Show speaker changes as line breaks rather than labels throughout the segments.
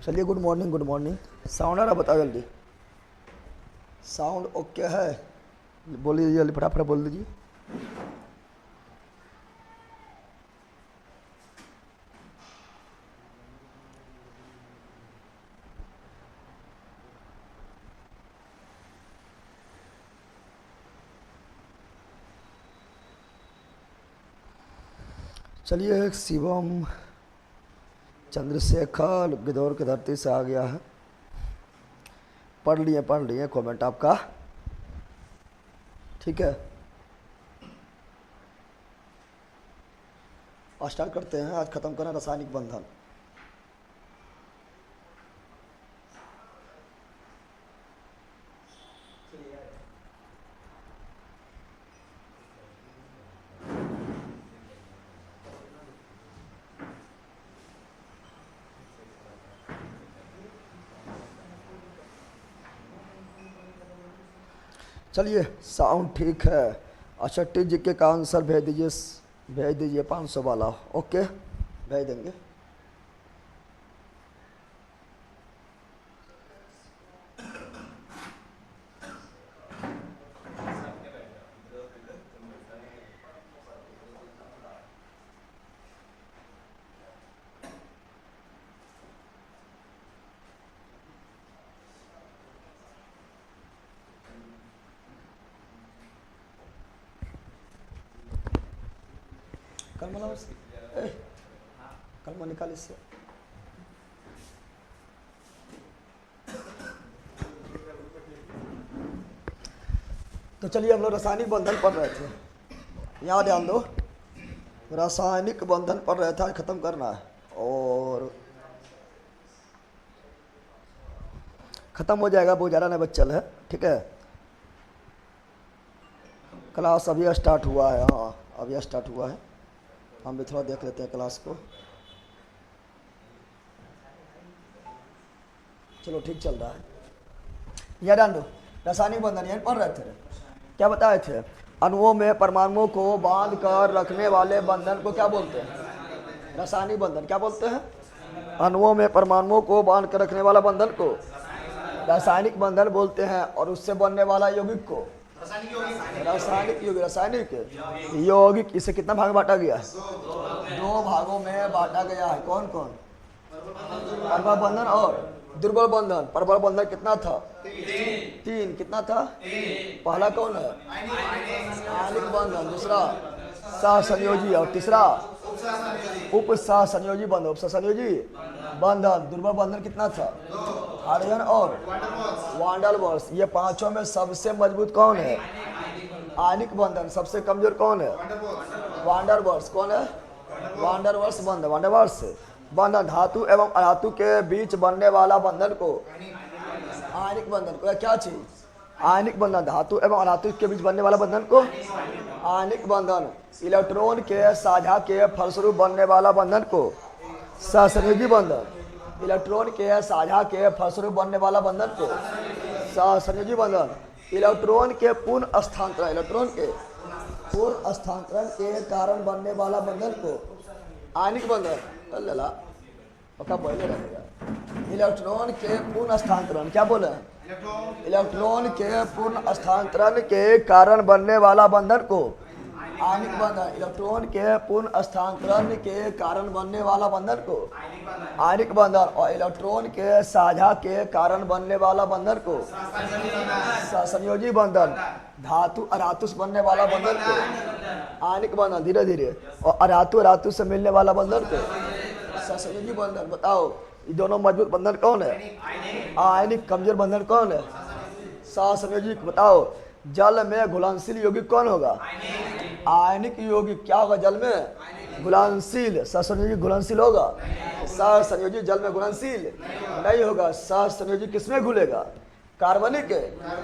चलिए, good morning good morning. Sound आ रहा, बताओ जल्दी। साउंड ओके है? बोलिए जल्दी, फटाफट बोल दीजिए। चलिए, शिवम चंद्रशेखर गिदौर की धरती से आ गया है। पढ़ लिए कमेंट आपका। ठीक है, स्टार्ट करते हैं। आज खत्म करें रासायनिक बंधन। चलिए, साउंड ठीक है। अच्छा, टी जी के का आंसर भेज दीजिए 500 वाला। ओके, भेज देंगे। कलमा निकाल इससे। तो चलिए, हम लोग रासायनिक बंधन पढ़ रहे थे। यहाँ ध्यान दो, रासायनिक बंधन पढ़ रहे थे, आज खत्म करना है और खत्म हो जाएगा, बहुत ज़्यादा नहीं बचल है। ठीक है, क्लास अभी स्टार्ट हुआ है। हाँ, अभी स्टार्ट हुआ है। हम भी थोड़ा देख लेते हैं क्लास को। चलो, ठीक चल रहा है। याद डाल दो, रासायनिक बंधन यही पढ़ रहे थे। क्या बताए थे? अणुओं में परमाणुओं को बांध कर रखने वाले बंधन को क्या बोलते हैं? रासायनिक बंधन। क्या बोलते हैं? अणुओं में परमाणुओं को बांध कर रखने वाला बंधन को रासायनिक बंधन बोलते हैं। और उससे बनने वाला यौगिक को रासायनिक यौगिक। इसे कितना भाग बांटा गया है? 2 भागों में बांटा गया है। कौन कौन? परमाणु बंधन और दुर्बल बंधन। परमाणु बंधन कितना था? 3। कितना था? पहला कौन है? आयनिक बंधन। दूसरा सहसंयोजी और तीसरा उपसहसंयोजी बंधन। उपसहसंयोजी बंधन। दुर्बल बंधन कितना था? हाइड्रोजन और वान डेर वाल्स। ये पांचों में सबसे मजबूत कौन है? आयनिक बंधन। सबसे कमजोर कौन है? Van der Waals. कौन है? वान डेर वाल्स बंधन। वान डेर वाल्स बंधन। धातु एवं अधातु के बीच बनने वाला बंधन को आयनिक बंधन को क्या चीज? आयनिक बंधन। धातु एवं अधातु के बीच बनने वाला बंधन को आयनिक बंधन। इलेक्ट्रॉन के साझा के फलस्वरूप बनने वाला बंधन को सहसंयोजी बंधन। इलेक्ट्रॉन के साझा के फलस्वरूप बनने वाला बंधन को सहसंयोजी बंधन। इलेक्ट्रॉन के पूर्ण स्थानांतरण के कारण बनने वाला बंधन को आयनिक बंधन। लला पक्का पहले रहेगा। इलेक्ट्रॉन के पूर्ण स्थानांतरण। क्या बोले? इलेक्ट्रॉन के पूर्ण स्थानांतरण के कारण बनने वाला बंधन को आयनिक बंधन। इलेक्ट्रॉन के पूर्ण स्थानांतरण के कारण बनने वाला बंधन को आयनिक बंधन। और इलेक्ट्रॉन के साझा के कारण बनने वाला बंधन को सहसंयोजी बंधन। धातु अधातु से बनने वाला बंधन को आयनिक बंधन। धीरे धीरे। और अधातु से मिलने वाला बंधन को सहसंयोजी बंधन। बताओ, ये दोनों मजबूत बंधन कौन है? आयनिक। कमजोर बंधन कौन है? सहसंयोजी। बताओ, जल में घुलनशील यौगिक कौन होगा? आयनिक यौगिक। क्या होगा जल में? घुलनशील। सहसंयोजी घुलनशील होगा? सहसंयोजी जल में घुलनशील नहीं होगा। सहसंयोजी किसमें घुलेगा? कार्बनिक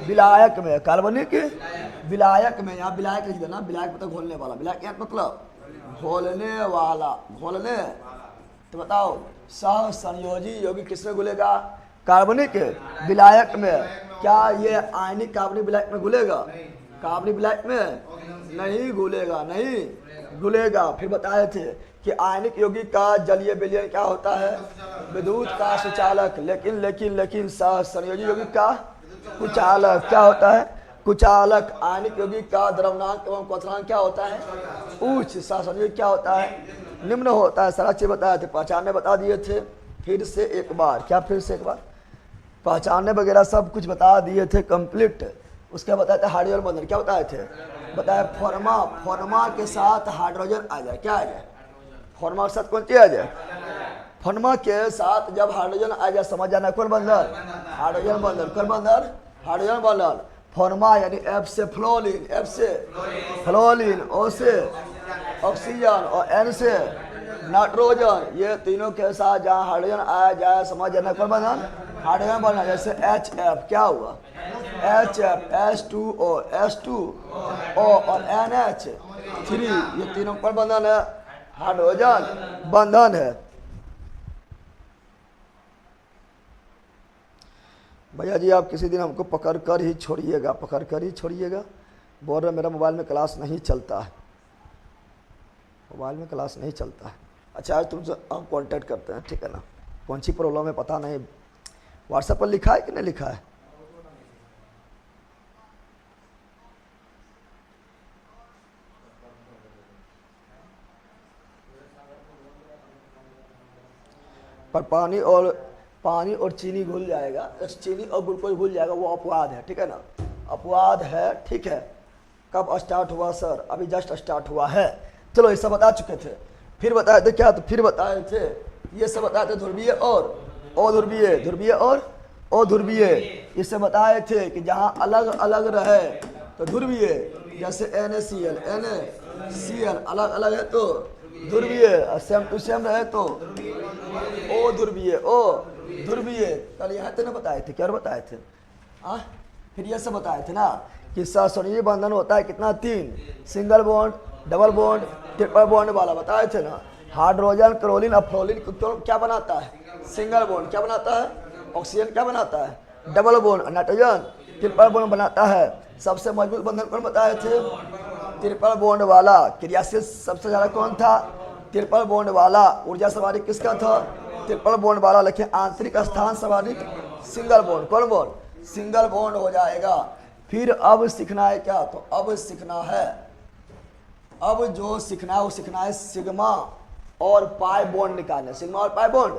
विलायक में। कार्बनिक विलायक में। यहाँ विलायक लिख देना। विलायक मतलब घोलने वाला। विलायक यहाँ मतलब घोलने वाला। घोलने। तो बताओ, सहसंयोजी यौगिक किसमें घुलेगा? कार्बनिक विलायक में। क्या ये आयनिक कार्बनिक विलायक में घुलेगा? कार्बनिक विलायक में नहीं घुलेगा। नहीं घुलेगा। फिर बताए थे कि आयनिक यौगिक का जलीय विलयन क्या होता है, विद्युत का सुचालक, लेकिन संयोजी यौगिक का कुचालक क्या होता है, कुचालक। आयनिक यौगिक का द्रव्यनांक एवं क्वथनांक क्या होता है, उच्च। संयोजी क्या होता है, निम्न होता है। सारा चीज बताए थे, पहचानने बता दिए थे। फिर से एक बार, क्या फिर से एक बार पहचानने वगैरह सब कुछ बता दिए थे कंप्लीट। उसके बताए थे हाइड्रोजन बंधन, क्या बताए थे, बताया फॉर्मा के साथ हाइड्रोजन आ जाए, क्या आ जाए, फॉर्मा के साथ कौन चीज आ जाए, फॉर्मा के साथ जब हाइड्रोजन आ जाए समझ जाना कौन बंधन, हाइड्रोजन बंधन। कौन बंधन, हाइड्रोजन बंधन। फॉर्मा यानी एफ से फ्लोरीन, ओ से ऑक्सीजन और एन से नाइट्रोजन, ये तीनों के साथ जहाँ हाइड्रोजन आया जाए समझ जाना कौन बंधन, हाइड्रोजन बंधन। जैसे HF क्या हुआ, HF H2O और NH3, ये तीनों कौन बंधन है, हाइड्रोजन बंधन है। भैया जी आप किसी दिन हमको पकड़ कर ही छोड़िएगा। बोल रहे मेरा मोबाइल में क्लास नहीं चलता है, अच्छा आज तुमसे हम कांटेक्ट करते हैं, ठीक है ना। कौन सी प्रॉब्लम है पता नहीं, व्हाट्सएप पर लिखा है कि नहीं लिखा है, पर पानी और चीनी घुल जाएगा, चीनी और ग्लूकोज घुल जाएगा, वो अपवाद है, ठीक है ना, अपवाद है, ठीक है। कब स्टार्ट हुआ सर, अभी जस्ट स्टार्ट हुआ है। चलो ये सब बता चुके थे। फिर बताए थे क्या, तो फिर बताए थे ये सब बताए थे ध्रुवीय और अध्रुवीय। इससे बताए थे कि जहाँ अलग अलग रहे तो ध्रुवीय, जैसे NaCl अलग अलग है तो ध्रुवीय, सेम टू सेम रहे तो अध्रुवीय। कल यहाँ थे ना, बताए थे, क्या बताए थे, फिर ये सब बताए थे ना कि सहसंयोजी बंधन होता है कितना, 3, single bond, double bond, triple bond वाला बताए थे ना। हाइड्रोजन, क्लोरीन और फ्लोरीन क्या बनाता है, सिंगल बॉन्ड, क्या बनाता है, ऑक्सीजन क्या बनाता है, double bond, nitrogen triple bond बनाता है। सबसे मजबूत बंधन कौन बताए थे, ट्रिपल बॉन्ड वाला। क्रियाशील सबसे ज्यादा कौन था, ट्रिपल बॉन्ड वाला। ऊर्जा सवारी किसका था, ट्रिपल बॉन्ड वाला। लेकिन आंतरिक स्थान सवारी सिंगल बॉन्ड, कौन बॉन्ड, सिंगल बॉन्ड हो जाएगा। फिर अब सीखना है क्या, तो अब सीखना है, अब जो सीखना है वो सीखना है सिग्मा और पाई बॉन्ड निकालने, सिग्मा और पाई बॉन्ड।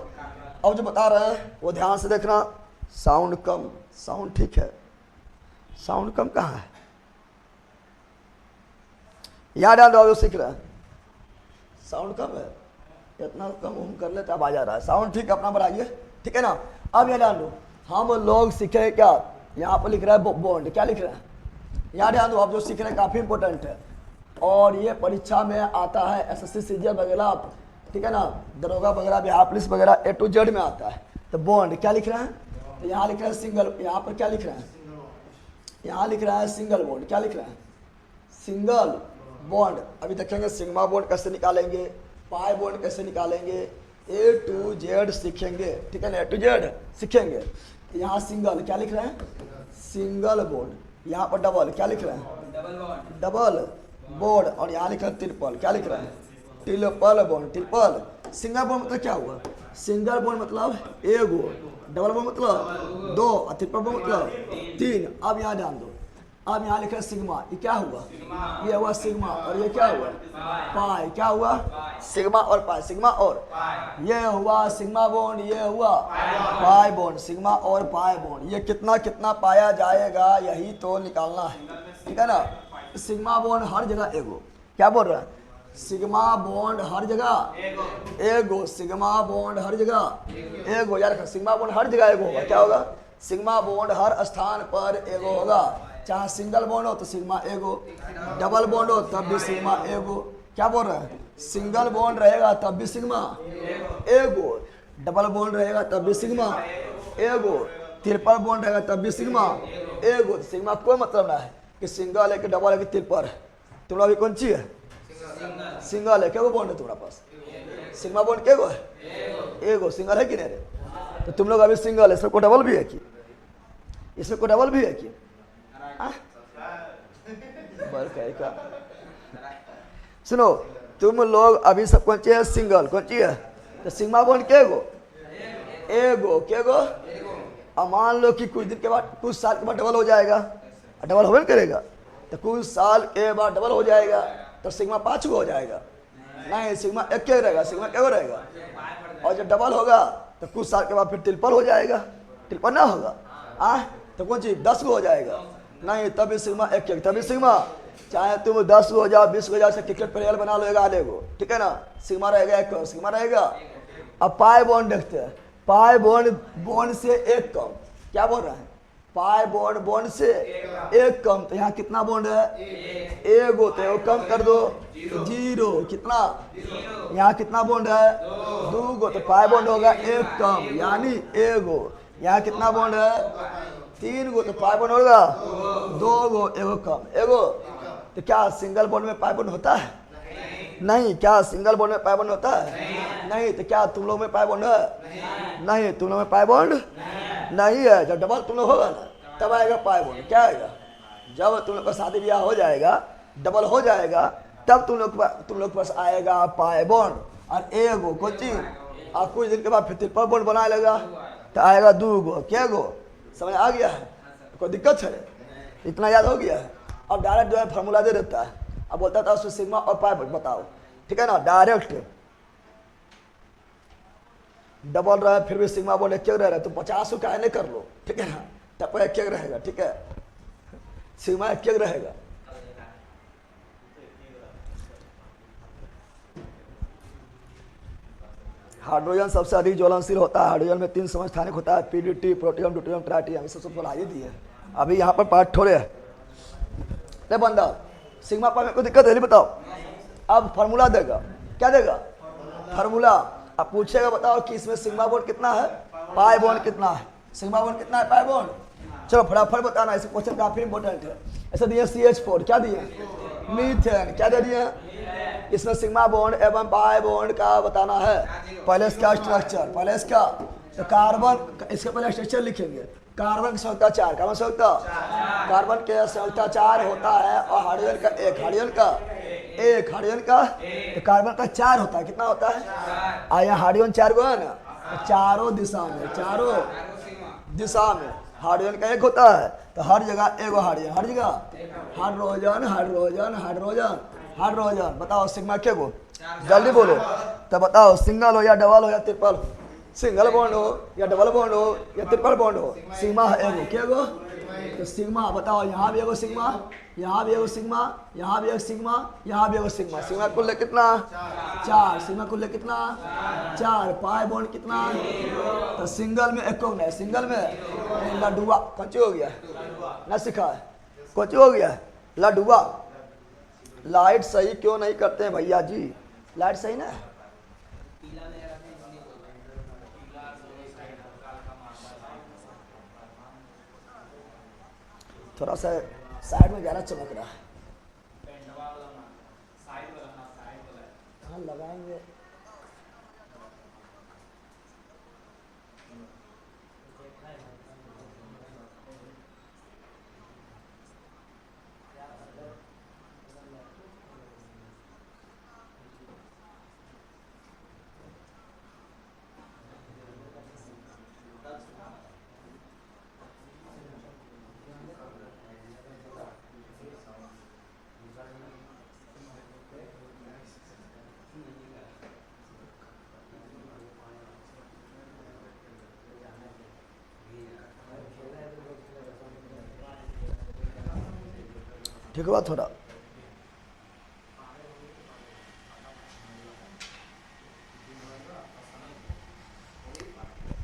अब जो बता रहे हैं वो ध्यान से देखना। साउंड कम, साउंड ठीक है, साउंड कम कहाँ है, यहाँ ध्यान दो, जो सीख रहे हैं साउंड कम है, इतना कम हम कर लेते, अब आ जा रहा है साउंड, ठीक है, अपना बढ़ाइए, ठीक है ना। अब यहाँ ध्यान दो, हम लोग सीखे क्या, यहाँ पर लिख रहा है बॉन्ड, क्या लिख रहे हैं, यहाँ ध्यान दो, आप जो सीख रहे हैं काफी इंपॉर्टेंट है और ये परीक्षा में आता है, SSC CGL वगैरह, ठीक है ना, दरोगा वगैरह, बिहार पुलिस वगैरह, A to Z में आता है। तो बॉन्ड क्या लिख रहे हैं, तो यहाँ लिख रहे हैं सिंगल, यहाँ पर क्या लिख रहे हैं, यहाँ लिख रहा है सिंगल बॉन्ड, क्या लिख रहे हैं, सिंगल बॉन्ड। अभी देखेंगे सिग्मा बॉन्ड कैसे निकालेंगे, पाई बॉन्ड कैसे निकालेंगे, A to Z सीखेंगे, ठीक है ना, A to Z सीखेंगे। यहाँ सिंगल क्या लिख रहे हैं, सिंगल बॉन्ड, यहाँ पर डबल क्या लिख रहे हैं, डबल बॉन्ड, और यहाँ लिखा है ट्रिपल, क्या लिख रहे हैं, triple bond, triple. Single bond मतलब क्या हुआ, सिंगल बॉन्ड मतलब एगो, डबल बॉन्ड मतलब 2 और ट्रिपल बॉन्ड मतलब 3। अब यहाँ ध्यान दो, अब यहाँ लिखा है सिग्मा, ये क्या हुआ, ये हुआ सिग्मा, और ये क्या हुआ, पाई, क्या हुआ, सिग्मा और पाई, सिग्मा और, ये हुआ सिग्मा बॉन्ड, ये हुआ पाई बॉन्ड, सिग्मा और पाई बॉन्ड। ये कितना कितना पाया जाएगा यही तो निकालना है, ठीक है ना। सिग्मा बॉन्ड हर जगह एगो, क्या बोल रहा है, सिग्मा बॉन्ड हर जगह एगो, सिग्मा बॉन्ड हर जगह एगो, यार सिग्मा बॉन्ड हर जगह एगो होगा, क्या होगा, सिग्मा बॉन्ड हर स्थान पर एगो होगा। चाहे सिंगल बॉन्ड हो तो सिग्मा एगो, डबल बॉन्ड हो तब भी सिग्मा एगो। क्या बोल रहे हैं, सिंगल बॉन्ड रहेगा तब भी सिग्मा एगो, डबल बॉन्ड रहेगा तब भी सिग्मा एगो, ट्रिपल बॉन्ड रहेगा तब भी सिग्मा एगो। सिग्मा कोई मतलब ना है कि सिंगल है कि डबल है कि ट्रिपल है, तुम्हारा अभी कौन सी है, सिंगल है, क्या वो बॉन्ड है तुम्हारा पास, सिग्मा बॉन्ड क्या है, एगो, सिंगल है कि नहीं रे, तो तुम लोग अभी सिंगल है, इसमें कोई डबल भी है कि, इसमें कोई डबल भी है कि, सुनो तुम लोग अभी सब कौन ची है? सिंगल। कौन ची है? तो सिग्मा बॉन्ड के गो? एगो। के गो? अब मान लो कि कुछ दिन के बाद, कुछ साल के बाद डबल हो जाएगा, डबल होबे करेगा, तो कुछ साल के बाद डबल हो जाएगा, तो सिग्मा 5 गो हो जाएगा। नहीं, सिग्मा एक के रहेगा। सिग्मा क्या रहेगा? और जब डबल होगा तो कुछ साल के बाद फिर ट्रिपल हो जाएगा। ट्रिपल ना होगा तो कौन चीज 10 गो हो जाएगा। नहीं, तभी सिग्मा एक, तभी सिग्मा, चाहे तुम 10 गो हो जाओ, 20 गो हो जाओ, क्रिकेट प्लेयर बना लो आधे गो, ठीक है ना। सिग्मा रहेगा एक, सिग्मा रहेगा। अब पाई बॉन्ड देखते हैं। पाई बॉन्ड बॉन्ड से एक कम, क्या बोल रहे हैं? पाई बॉन्ड बॉन्ड से एक कम, तो यहाँ कितना बॉन्ड है? एगो। तो एगो कम कर दो, 0। कितना? यहाँ कितना बॉन्ड है? 2 गो। तो पाई बॉन्ड होगा एक कम, यानी एगो। यहाँ कितना बॉन्ड है? 3 गो। तो पाई बॉन्ड होगा 2 गो, एगो कम, एगो। तो क्या सिंगल बॉन्ड में पाई बॉन्ड होता है? नहीं। क्या सिंगल बॉन्ड में पाई बॉन्ड होता है? नहीं। तो क्या तुम लोग में पाई बॉन्ड है? नहीं, तुम लोग में पाई बॉन्ड नहीं है। जब डबल तुम लोग होगा ना, तब आएगा पाई बॉन्ड। क्या आएगा? जब तुम लोग का शादी ब्याह हो जाएगा, डबल हो जाएगा, तब तुम लोग पास आएगा पाई बॉन्ड। और एगो कोई चीज, और कुछ दिन के बाद फिर ट्रिपल बॉन्ड बना लेगा, तो आएगा 2 गो। क्या गो? समझ आ गया है? कोई दिक्कत है? इतना याद हो गया है? अब डायरेक्ट जो है फार्मूला दे देता है। अब बोलता था उसमें सिग्मा और पाई बताओ, ठीक है ना। डायरेक्ट डबल रहा फिर भी सिग्मा बॉन्ड एक रह रहा है, तो 50 का नहीं कर लो, ठीक है ना। तब एक रहेगा, ठीक है। सिग्मा एक रहेगा। हाइड्रोजन सबसे अधिक ज्वलनशील होता है। हाइड्रोजन में 3 समस्थानिक होता है, पीडीटी, प्रोटियम, ड्यूटेरियम, ट्राइटियम। इसे सब पढ़ा ही दी है। अभी यहाँ पर पार्ट थोड़े है। नहीं बंदा, सिग्मा पर कोई दिक्कत है? नहीं बताओ। अब फार्मूला देगा। क्या देगा? फार्मूला। अब पूछेगा बताओ कि इसमें सिग्मा बॉन्ड कितना है, पाई बॉन्ड कितना है। सिग्मा बॉन्ड कितना है, पाई बॉन्ड? चलो फटाफट बताना, इस क्वेश्चन काफी इंपॉर्टेंट है। ऐसे दिए CH4, क्या दिए? मीथेन। क्या दे दिए? इसमें सिग्मा बॉन्ड एवं पाई बॉन्ड का बताना है। पहले इसका स्ट्रक्चर, पहले इसका तो कार्बन, इसके पहले स्ट्रक्चर लिखेंगे। कार्बन की संयुक्ता 4, कार्बन संयुक्ता, कार्बन के संयुक्ता 4 होता है, और हाइड्रोजन का 1, हाइड्रोजन का 1, हाइड्रोजन का, तो कार्बन का 4 होता है। कितना होता है? आया हाइड्रोजन 4 गो है ना, तो चारों दिशा में, चारों दिशा में हाइड्रोजन का 1 होता है। तो हर जगह एगो हाइड्रोजन, हर जगह हाइड्रोजन, हाइड्रोजन, हाइड्रोजन, हाइड्रोजन। बताओ सिग्मा क्या गो? जल्दी बोलो। तो बताओ सिंगल हो या डबल हो या ट्रिपल? सिंगल बॉन्ड हो या डबल बॉन्ड हो या ट्रिपल बॉन्ड हो, सिग्मा एगो। क्या गो? तो सिग्मा बताओ, यहाँ भी एगो सिग्मा, यहाँ भी एगो सिग्मा, यहाँ भी एक सिग्मा, यहाँ भी एगो सिग्मा। सिग्मा कुल कितना? 4। सिग्मा कुल कितना? 4। पाई बॉन्ड कितना? तो सिंगल में एक नहीं, सिंगल में लड्डुआ कौन हो गया ना, सिखा है कौन हो गया? लड्डुआ। लाइट सही क्यों नहीं करते हैं भैया जी? लाइट सही ना? थोड़ा सा साइड में ज़्यादा चमक रहा है। हाँ लगाएंगे। ठीक हुआ थोड़ा?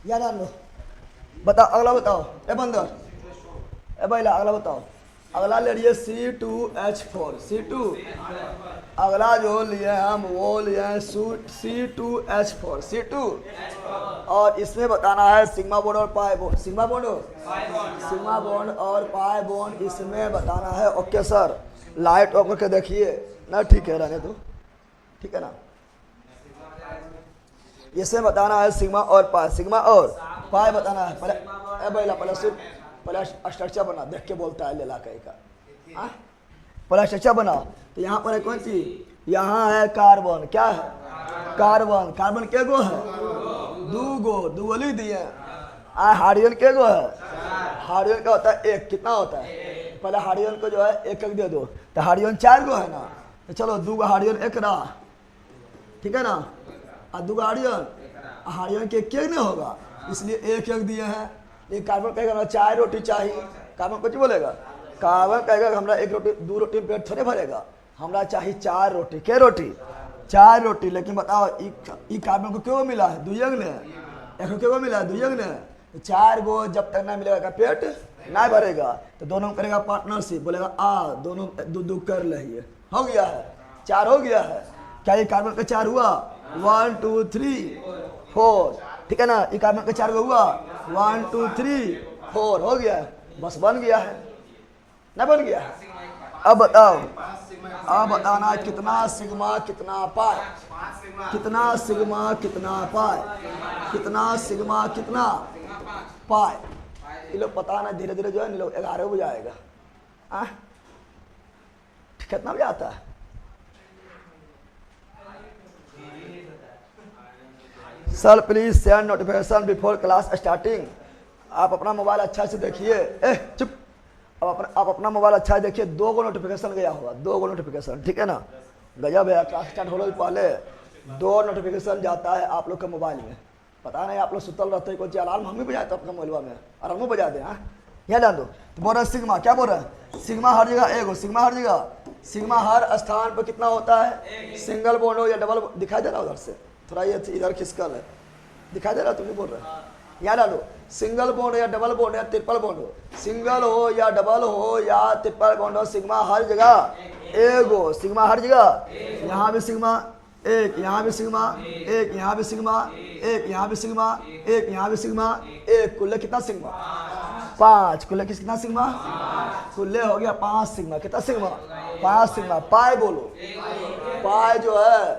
याद आ लो। बताओ अगला, बताओ ए बंदर, ए बैला अगला बताओ। अगला ले लिए C2H4, C2। अगला जो लिए हम वो लिए C2H4, C2। और इसमें बताना है सिग्मा बॉन्ड और पाई बॉन्ड। सिग्मा बॉन्ड हो, सिग्मा बॉन्ड और पाई बॉन्ड इसमें बताना है। ओके सर, लाइट ऑफ करके देखिए ना, ठीक है रहने दो, ठीक है ना। इसमें बताना है सिग्मा और पाई, सिग्मा और पाई बताना है। पहले पहले स्ट्रक्चर बना, देख के बोलता है लेला कहीं का। पहला स्ट्रक्चर बना। तो यहाँ पर है कौन सी, यहाँ है कार्बन, क्या है कार्बन, कार्बन के गो है दो गो लिख दिए। हाइड्रोजन के गो है, हाइड्रोजन का होता है एक, कितना होता है पहले हाइड्रोजन को जो है एक दे दो, तो हाइड्रोजन 4 गो है ना, तो चलो 2 गो हाइड्रोजन एक रहा, ठीक है ना, और 2 गो हाइड्रोजन, हाइड्रोजन के एक नहीं होगा इसलिए एक दिए हैं। ये कार्बन कहेगा हमें 4 रोटी चाहिए, कार्बन कुछ बोलेगा, कार्बन कहेगा हमरा 1 रोटी 2 रोटी में पेट थोड़े भरेगा, हमरा चाहिए 4 रोटी, क्या रोटी 4 रोटी। लेकिन बताओ ई कार्बन को क्यों मिला है 2 ने, एक को क्यों मिला है 2 ने, 4 गो जब तक ना मिलेगा पेट ना भरेगा, तो दोनों करेगा पार्टनरशिप, बोलेगा दोनों 2 कर लिये, हो गया है 4 हो गया है। क्या ये कार्बन का 4 हुआ 1 2 3 4, ठीक है ना, ये कार्बन का 4 गो हुआ 1 2 3 4 हो गया है, बस बन गया है ना, बन गया है। अब बताओ, अब बताना कितना सिग्मा कितना पाई, कितना सिग्मा कितना पाई, कितना सिग्मा कितना पाई, ये लोग पता ना धीरे धीरे जो है लोग 11 बजे आएगा, कितना बजे आता है। Sir please send notification before class starting. आप अपना मोबाइल अच्छा से देखिए, चुप, आप अपना मोबाइल अच्छा से देखिए, 2 गो नोटिफिकेशन गया हुआ, 2 गो नोटिफिकेशन, ठीक है ना, गजब है, क्लास स्टार्ट होने से पहले 2 नोटिफिकेशन जाता है आप लोग के मोबाइल में। पता नहीं आप लोग सुतल रहते हैं, कोई अलार्म हम भी बजाते हैं अपने मोबाइल में, अलार्म बजा दें, यहाँ डाल दो। तो बोल रहे सिग्मा, क्या बोल रहे हैं, सिग्मा हर जगह एक हो, सिग्मा हर जगह, सिग्मा हर स्थान पर कितना होता है, सिंगल बॉन्ड हो या डबल, दिखाई दे रहा है उधर से, थोड़ा ये इधर खिसकल है, दिखाई दे रहा है, तुम नहीं बोल रहे, यहाँ डालो, सिंगल बॉन्ड या डबल बॉन्ड या ट्रिपल बॉन्ड हो, सिंगल हो या डबल हो या ट्रिपल बॉन्ड हो, सिग्मा हर जगह एक हो, सिग्मा हर जगह, यहाँ भी सिग्मा एक, यहाँ भी सिग्मा एक, यहाँ भी सिग्मा एक, यहाँ भी सिग्मा एक, यहाँ भी सिग्मा एक, कुल्ले कितना सिग्मा 5, कुल्ले कितना सिग्मा, कुल्ले हो गया 5 सिग्मा, कितना सिग्मा 5 सिग्मा। पाई बोलो, पाई जो है,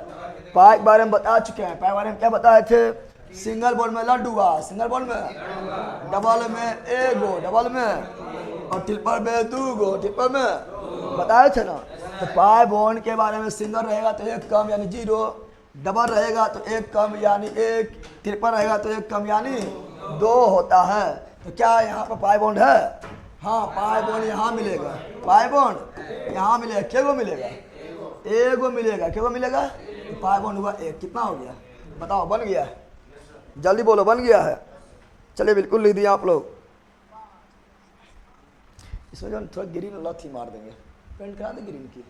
पाई के बारे में बता चुके हैं, पाई के बारे में क्या बताए थे, सिंगल बॉन्ड में लड्डू हुआ, सिंगल बॉन्ड में, डबल में 1 गो, डबल में, और ट्रिपल में 2 गो, ट्रिपल में बताए थे ना। तो पाई बॉन्ड के बारे में सिंगल रहेगा तो 1 कम यानी 0, डबल रहेगा तो 1 कम यानी 1, ट्रिपल रहेगा तो 1 कम यानी 2 होता है। तो क्या यहाँ पर पाई बॉन्ड है, हाँ पाई बॉन्ड यहाँ मिलेगा, पाई बॉन्ड यहाँ मिलेगा, क्या गो मिलेगा 1 गो मिलेगा, क्या गो मिलेगा, तो पाई बॉन्ड हुआ 1, कितना हो गया बताओ, बन गया है, जल्दी बोलो बन गया है। चलिए बिल्कुल लिख दिया आप लोग, इसमें जो थोड़ा ग्रीन लथी मार देंगे, पेंट करा दे ग्रीन की,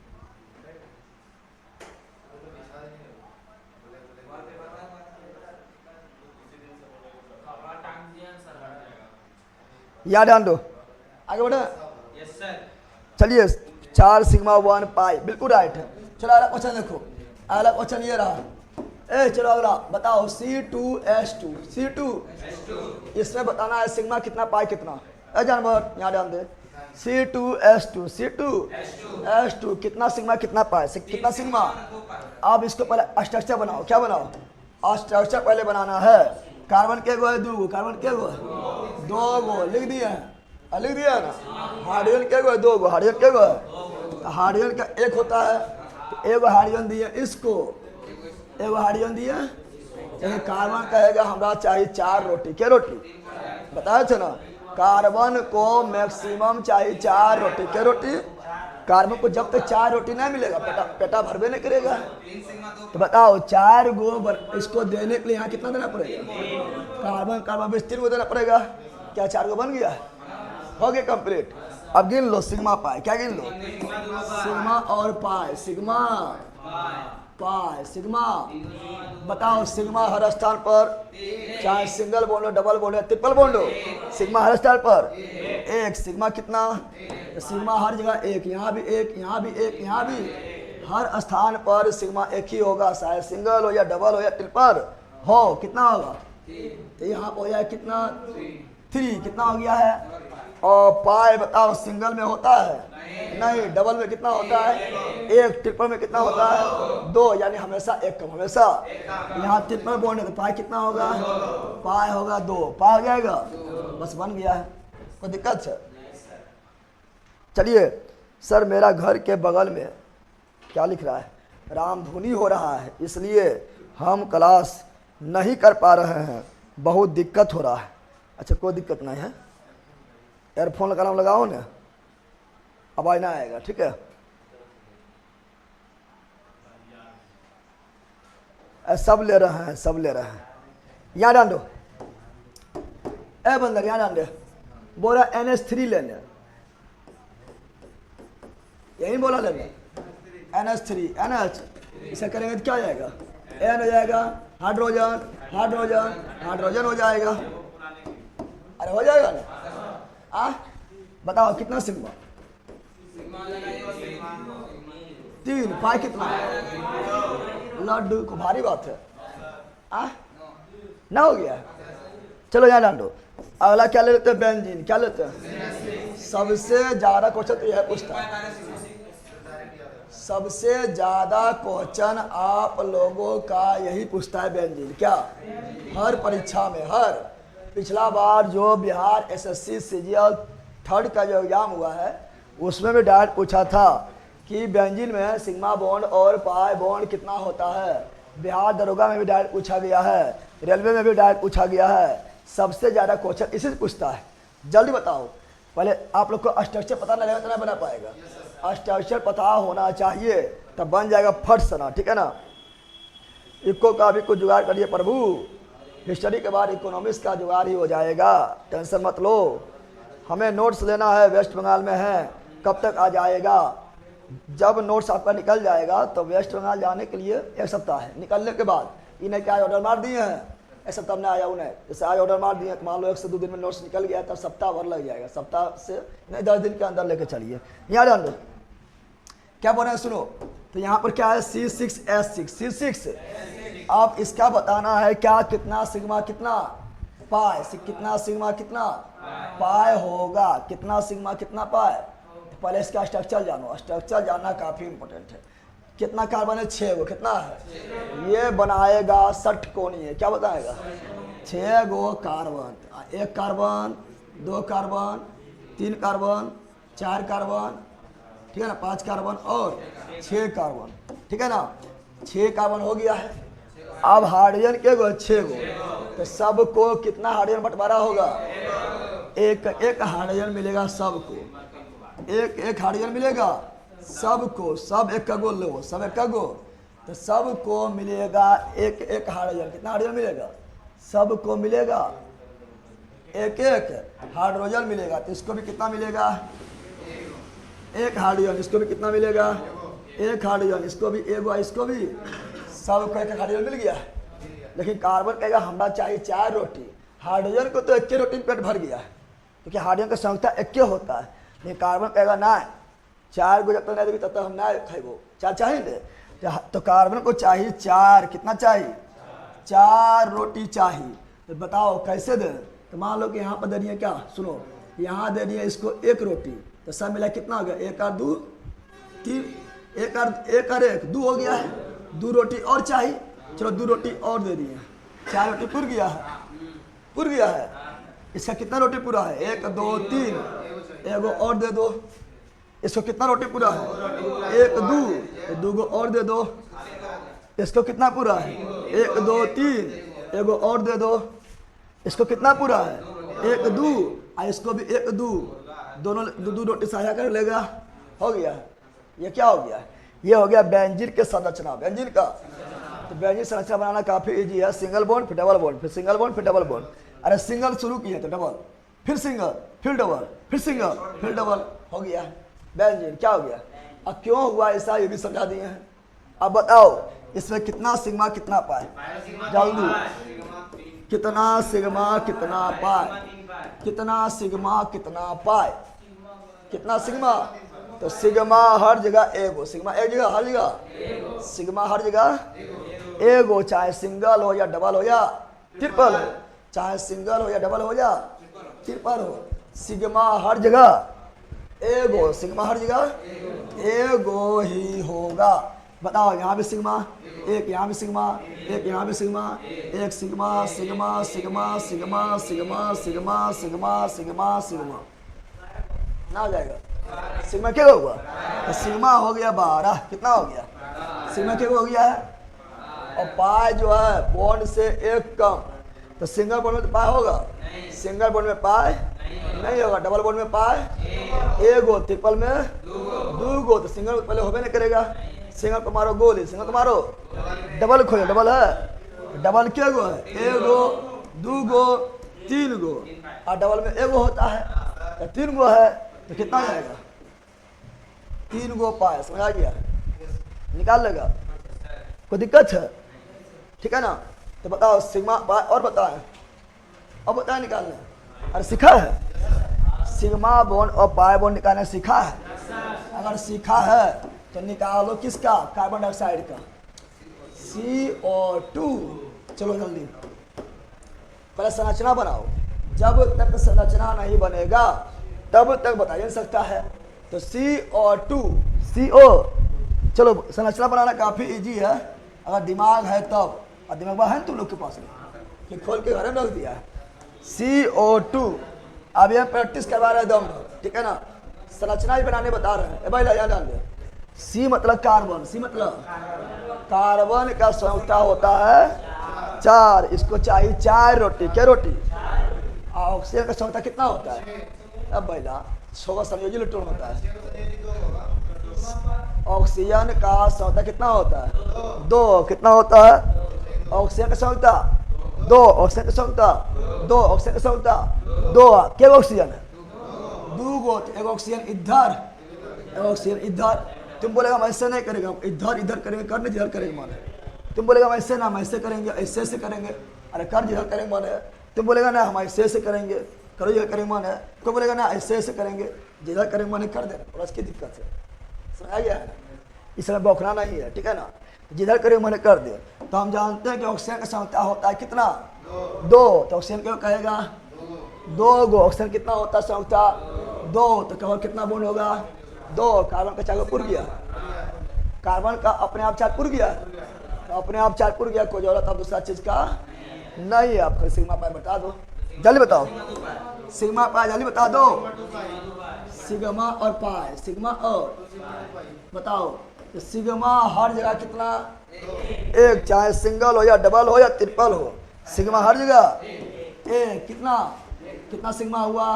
याद ध्यान दो, आगे बढ़े। चलिए 4 सिग्मा 1 पाई, बिल्कुल राइट है। चलो अगला क्वेश्चन देखो, अगला क्वेश्चन ये रहा, चलो अगला बताओ C2H2, C2 इसमें बताना है सिग्मा कितना पाई कितना, जानवर यहाँ ध्यान दे, C2H2, C2H2 कितना सिग्मा कितना पाई, कितना सिग्मा। अब इसको पहले स्ट्रक्चर बनाओ, क्या बनाओ, स्ट्रक्चर पहले बनाना है। कार्बन के गो है 2 गो, कार्बन के गो है 2 गो, लिख दिए हैं, लिख दिया ना। हाइड्रोजन के गो है 2 गो, हाइड्रोजन के गो है, हाइड्रोजन का 1 होता है, तो 1 हाइड्रोजन दिए इसको, 1 हाइड्रोजन दिया, लेकिन कार्बन कहेगा हमरा चाहिए 4 रोटी, क्या रोटी बताए थे ना, कार्बन को मैक्सिमम चाहिए 4 रोटी, क्या रोटी, कार्बन को जब तक 4 रोटी नहीं मिलेगा पेटा भरबे नहीं करेगा। तो बताओ 4 गो इसको देने के लिए यहाँ कितना देना पड़ेगा, कार्बन 3 गो देना पड़ेगा, क्या 4 गो बन गया, हो गया कंप्लीट। अब गिन लो सिग्मा पाई, क्या गिन लो, सिग्मा और पाई, सिग्मा पाई, सिग्मा बताओ, सिग्मा हर स्थान पर, चाहे सिंगल बॉन्ड हो डबल बॉन्ड हो ट्रिपल बॉन्ड हो, सिग्मा हर स्थान पर 1, सिग्मा कितना, सिग्मा हर जगह 1, यहाँ भी 1, यहाँ भी 1, यहाँ भी, हर स्थान पर सिग्मा 1 ही होगा, चाहे सिंगल हो या डबल हो या ट्रिपल हो, कितना होगा, तो यहाँ पर हो जाए कितना 3, कितना हो गया है। और पाई बताओ सिंगल में होता है नहीं, डबल में कितना होता है 1, ट्रिपल में कितना होता है 2, यानी हमेशा 1 कम, हमेशा। यहाँ ट्रिपल बॉन्ड है तो पाई कितना होगा, पाई होगा 2, पाई हो जाएगा, बस बन गया है, कोई दिक्कत है। चलिए सर मेरा घर के बगल में क्या लिख रहा है, रामधुनी हो रहा है, इसलिए हम क्लास नहीं कर पा रहे हैं, बहुत दिक्कत हो रहा है। अच्छा कोई दिक्कत नहीं है, एयरफोन लगाना लगाओ ना, आवाज ना आएगा, ठीक है। सब ले रहे हैं, सब ले रहे हैं। यहाँ डाल दो, ए बंदर यहाँ डाल दे, बोला NH3 लेने, यही बोला लेने, NH3 NH, इसे करेंगे तो क्या हो जाएगा, N हो जाएगा, हाइड्रोजन हाइड्रोजन हाइड्रोजन हो जाएगा। अरे हो जाएगा ना, बताओ कितना सिग्मा, 3, पाई कितना, लड्डू को भारी बात है, ना हो गया। चलो यहाँ डाल दो। अगला क्या ले लेते हैं, बेंजीन, क्या लेते हैं, सबसे ज्यादा क्वेश्चन तो यह पूछता है, सबसे ज्यादा क्वेश्चन आप लोगों का यही पूछता है बेंजीन, क्या, हर परीक्षा में, हर पिछला बार जो बिहार SSC CGL 3rd का जो एग्जाम हुआ है उसमें भी डायरेक्ट पूछा था कि बेंजीन में सिग्मा बॉन्ड और पाई बॉन्ड कितना होता है। बिहार दरोगा में भी डायरेक्ट पूछा गया है, रेलवे में भी डायरेक्ट पूछा गया है। सबसे ज़्यादा क्वेश्चन इसी से पूछता है। जल्दी बताओ, पहले आप लोग को स्ट्रक्चर पता नहीं रहेगा तो नहीं बना पाएगा। स्ट्रक्चर पता होना चाहिए तब बन जाएगा फट सना, ठीक है ना। इको का भी कुछ जुगाड़ करिए प्रभु, हिस्ट्री के बाद इकोनॉमिक्स का जुगाड़ ही हो जाएगा, टेंशन मत लो। हमें नोट्स लेना है, वेस्ट बंगाल में है, कब तक आ जाएगा। जब नोट्स आपका निकल जाएगा तो वेस्ट बंगाल जाने के लिए 1 सप्ताह है। निकलने के बाद इन्हें क्या ऑर्डर मार दिए हैं, 1 सप्ताह में आया उन्हें, जैसे आज ऑर्डर मार दिए हैं तो मान लो 1 से 2 दिन में नोट्स निकल गया तब सप्ताह भर लग जाएगा। सप्ताह से नहीं 10 दिन के अंदर लेके चलिए। यहाँ जान लो क्या बोल रहे हैं, सुनो। तो यहाँ पर क्या है, C6H6, C6। अब इसका बताना है क्या, कितना सिग्मा कितना पाई, कितना सिग्मा कितना पाई होगा, कितना सिग्मा कितना पाई। पहले इसका स्ट्रक्चर जानो, स्ट्रक्चर जानना काफी इंपॉर्टेंट है। कितना कार्बन है, 6 गो, कितना है, ये बनाएगा षटकोणीय, क्या बताएगा, 6 गो carbon, 1 carbon 2 carbon 3 carbon 4 carbon, ठीक है ना, 5 कार्बन और 6 कार्बन, ठीक है ना। 6 कार्बन हो गया है। अब हाइड्रोजन के गो 6 गो, तो सबको कितना हाइड्रोजन बंटवारा होगा, एक हाइड्रोजन मिलेगा सबको, एक हाइड्रोजन मिलेगा सबको, सब एक का गो लो, सब एक का गो, तो सबको मिलेगा एक हाइड्रोजन। कितना हाइड्रोजन मिलेगा, सबको मिलेगा एक हाइड्रोजन मिलेगा। तो इसको भी कितना मिलेगा, 1 हाइड्रोजन, इसको भी कितना मिलेगा, 1 हाइड्रोजन, इसको भी इसको भी, सबको 1 हाइड्रोजन मिल गया। लेकिन कार्बन कहेगा हमरा चाहिए 4 रोटी, हाइड्रोजन को तो 1 रोटी पेट भर गया है, क्योंकि हाइड्रोजन का संख्या 1 होता है। लेकिन कार्बन कहेगा ना 4 गो जब तक नहीं देगी तब तक हम ना खेबो, 4 चाहिए। तो कार्बन को चाहिए 4, कितना चाहिए, 4 रोटी चाहिए। तो बताओ कैसे दें। तो मान लो कि यहाँ पर दे दिए, क्या सुनो, यहाँ दे दिए इसको 1 रोटी, तो सब मिला कितना हो गया, 1 और 2 3, 1 और 1 2 हो गया है। 2 रोटी और चाहिए, चलो 2 रोटी और दे दिए, 4 रोटी पुर गया है, पुर गया है। इसका कितना रोटी पूरा है, 1 2 3, 1 और दे दो। इसको कितना रोटी पूरा है, 1 2, 2 गो और दे दो। इसको कितना पूरा है, 1 2 3, 1 और दे दो। इसको कितना पूरा है, 1 2, और इसको भी 1 2, दोनों 2 रोटी साझा कर लेगा, हो गया। ये क्या हो गया, ये हो गया बेंजीन के संरचना, बेंजीन का। तो बेंजीन संरचना बनाना काफी इजी है। सिंगल बॉन्ड फिर डबल बॉन्ड, फिर सिंगल बॉन्ड फिर डबल बॉन्ड। अरे सिंगल शुरू किए तो डबल, फिर सिंगल, फिर डबल, फिर सिंगल, फिर डबल, हो गया बेंजीन। क्या हो गया, अब क्यों हुआ ऐसा ये भी समझा दिए हैं। अब बताओ इसमें कितना सिग्मा कितना पाए, जल्दी, कितना सिग्मा कितना पाए, कितना सिग्मा कितना पाए, कितना सिग्मा। तो सिग्मा हर जगह एगो, सिग्मा एक जगह हर जगह, सिग्मा हर जगह एगो, चाहे सिंगल हो या डबल हो या ट्रिपल हो, चाहे सिंगल हो या डबल हो या ट्रिपल हो, सिग्मा हर जगह एगो, सिग्मा हर जगह एगो ही होगा। बताओ यहाँ भी सिग्मा, एक यहाँ भी सिग्मा, एक यहाँ भी सिग्मा, एक sigma sigma sigma sigma sigma sigma sigma sigma sigma ना हो जाएगा। सिग्मा क्या होगा? तो सिग्मा हो गया 12, कितना हो गया? सिग्मा क्या हो गया है? और पाई जो है बॉन्ड से एक कम, तो सिंगल बॉन्ड में तो पाई होगा, सिंगल बॉन्ड में पाई नहीं होगा, डबल बॉन्ड में पाई एगो, ट्रिपल में दूगो, तो सिंगल पहले होबे नहीं करेगा, सिंगल को मारो गोली, सिंगल को मारो, डबल खोजो, डबल है, डबल क्या गो है? एगो, दूगो, तीन गो, और डबल में एगो होता है, तो तीन गो है, तो कितना जाएगा? 3 गो पाए, समझ आ गया? निकाल लेगा, कोई दिक्कत है? ठीक है ना? तो बताओ सिग्मा पाई, और बताएं, अब बताएं निकालने, अरे सीखा है? सिग्मा बॉन्ड और पाई बॉन्ड निकालना सीखा है? अगर सीखा है तो निकालो किसका? कार्बन डाइऑक्साइड का, CO2। चलो जल्दी, पहले संरचना बनाओ, जब तक संरचना नहीं बनेगा तब तक बताया जा सकता है। तो CO2, CO, चलो संरचना बनाना काफ़ी इजी है, अगर दिमाग है तब, और दिमाग है ना तुम लोग के पास में, कि खोल के घर में रख दिया है। CO2, अब ये प्रैक्टिस करवा रहे हैं दम, ठीक है ना? संरचना ही बनाने बता रहे हैं। भाई याद डाल दे, C मतलब कार्बन, C मतलब कार्बन का संयुक्ता होता है 4, इसको चाहिए 4 रोटी, क्या रोटी? ऑक्सीजन का संयुक्ता कितना होता है? अब भैया 6 संयोजी इलेक्ट्रॉन होता है, ऑक्सीजन का संयुक्ता कितना होता है? 2, कितना होता है? ऑक्सीजन का संयुक्ता 2, ऑक्सीजन का संयुक्ता 2, ऑक्सीजन का संयुक्ता 2, क्या ऑक्सीजन है? 2 गो, एक ऑक्सीजन इधर, एक ऑक्सीजन इधर। तुम बोलेगा हम ऐसे नहीं करेंगे, हम इधर इधर करेंगे, कर जिधर करेंगे माने। तुम बोलेगा हम ऐसे ना, हम ऐसे करेंगे, ऐसे करेंगे, अरे कर जिधर करेंगे माने। तुम बोलेगा ना हम ऐसे करेंगे, करो जिधर करेंगे माने। कोई बोलेगा ना ऐसे करेंगे, जिधर करेंगे माने कर देना, बस की दिक्कत है, समझ गया है ना? इसमें बौखना नहीं है, ठीक है ना? जिधर करेंगे माने कर दे। तो हम जानते हैं कि ऑक्सीजन का संयुक्ता होता है कितना? 2, तो ऑक्सीजन क्यों कहेगा? 2 गो, ऑक्सीजन कितना होता है संयुक्ता? 2, तो केवल कितना बॉन्ड होगा? 2, कार्बन का चार पुर गया, कार्बन का अपने आप चार पुर गया, तो अपने आप चार पुर गया, कोई जरूरत अब दूसरा चीज का नहीं है। आपको सिग्मा पाई बता दो, जल्दी बताओ, सिग्मा पाई जल्दी बता दो, सिग्मा और पाई, सिग्मा और बताओ। तो सिग्मा हर जगह कितना? 1, चाहे सिंगल हो या डबल हो या ट्रिपल हो, सिग्मा हर जगह 1, कितना कितना सिग्मा हुआ?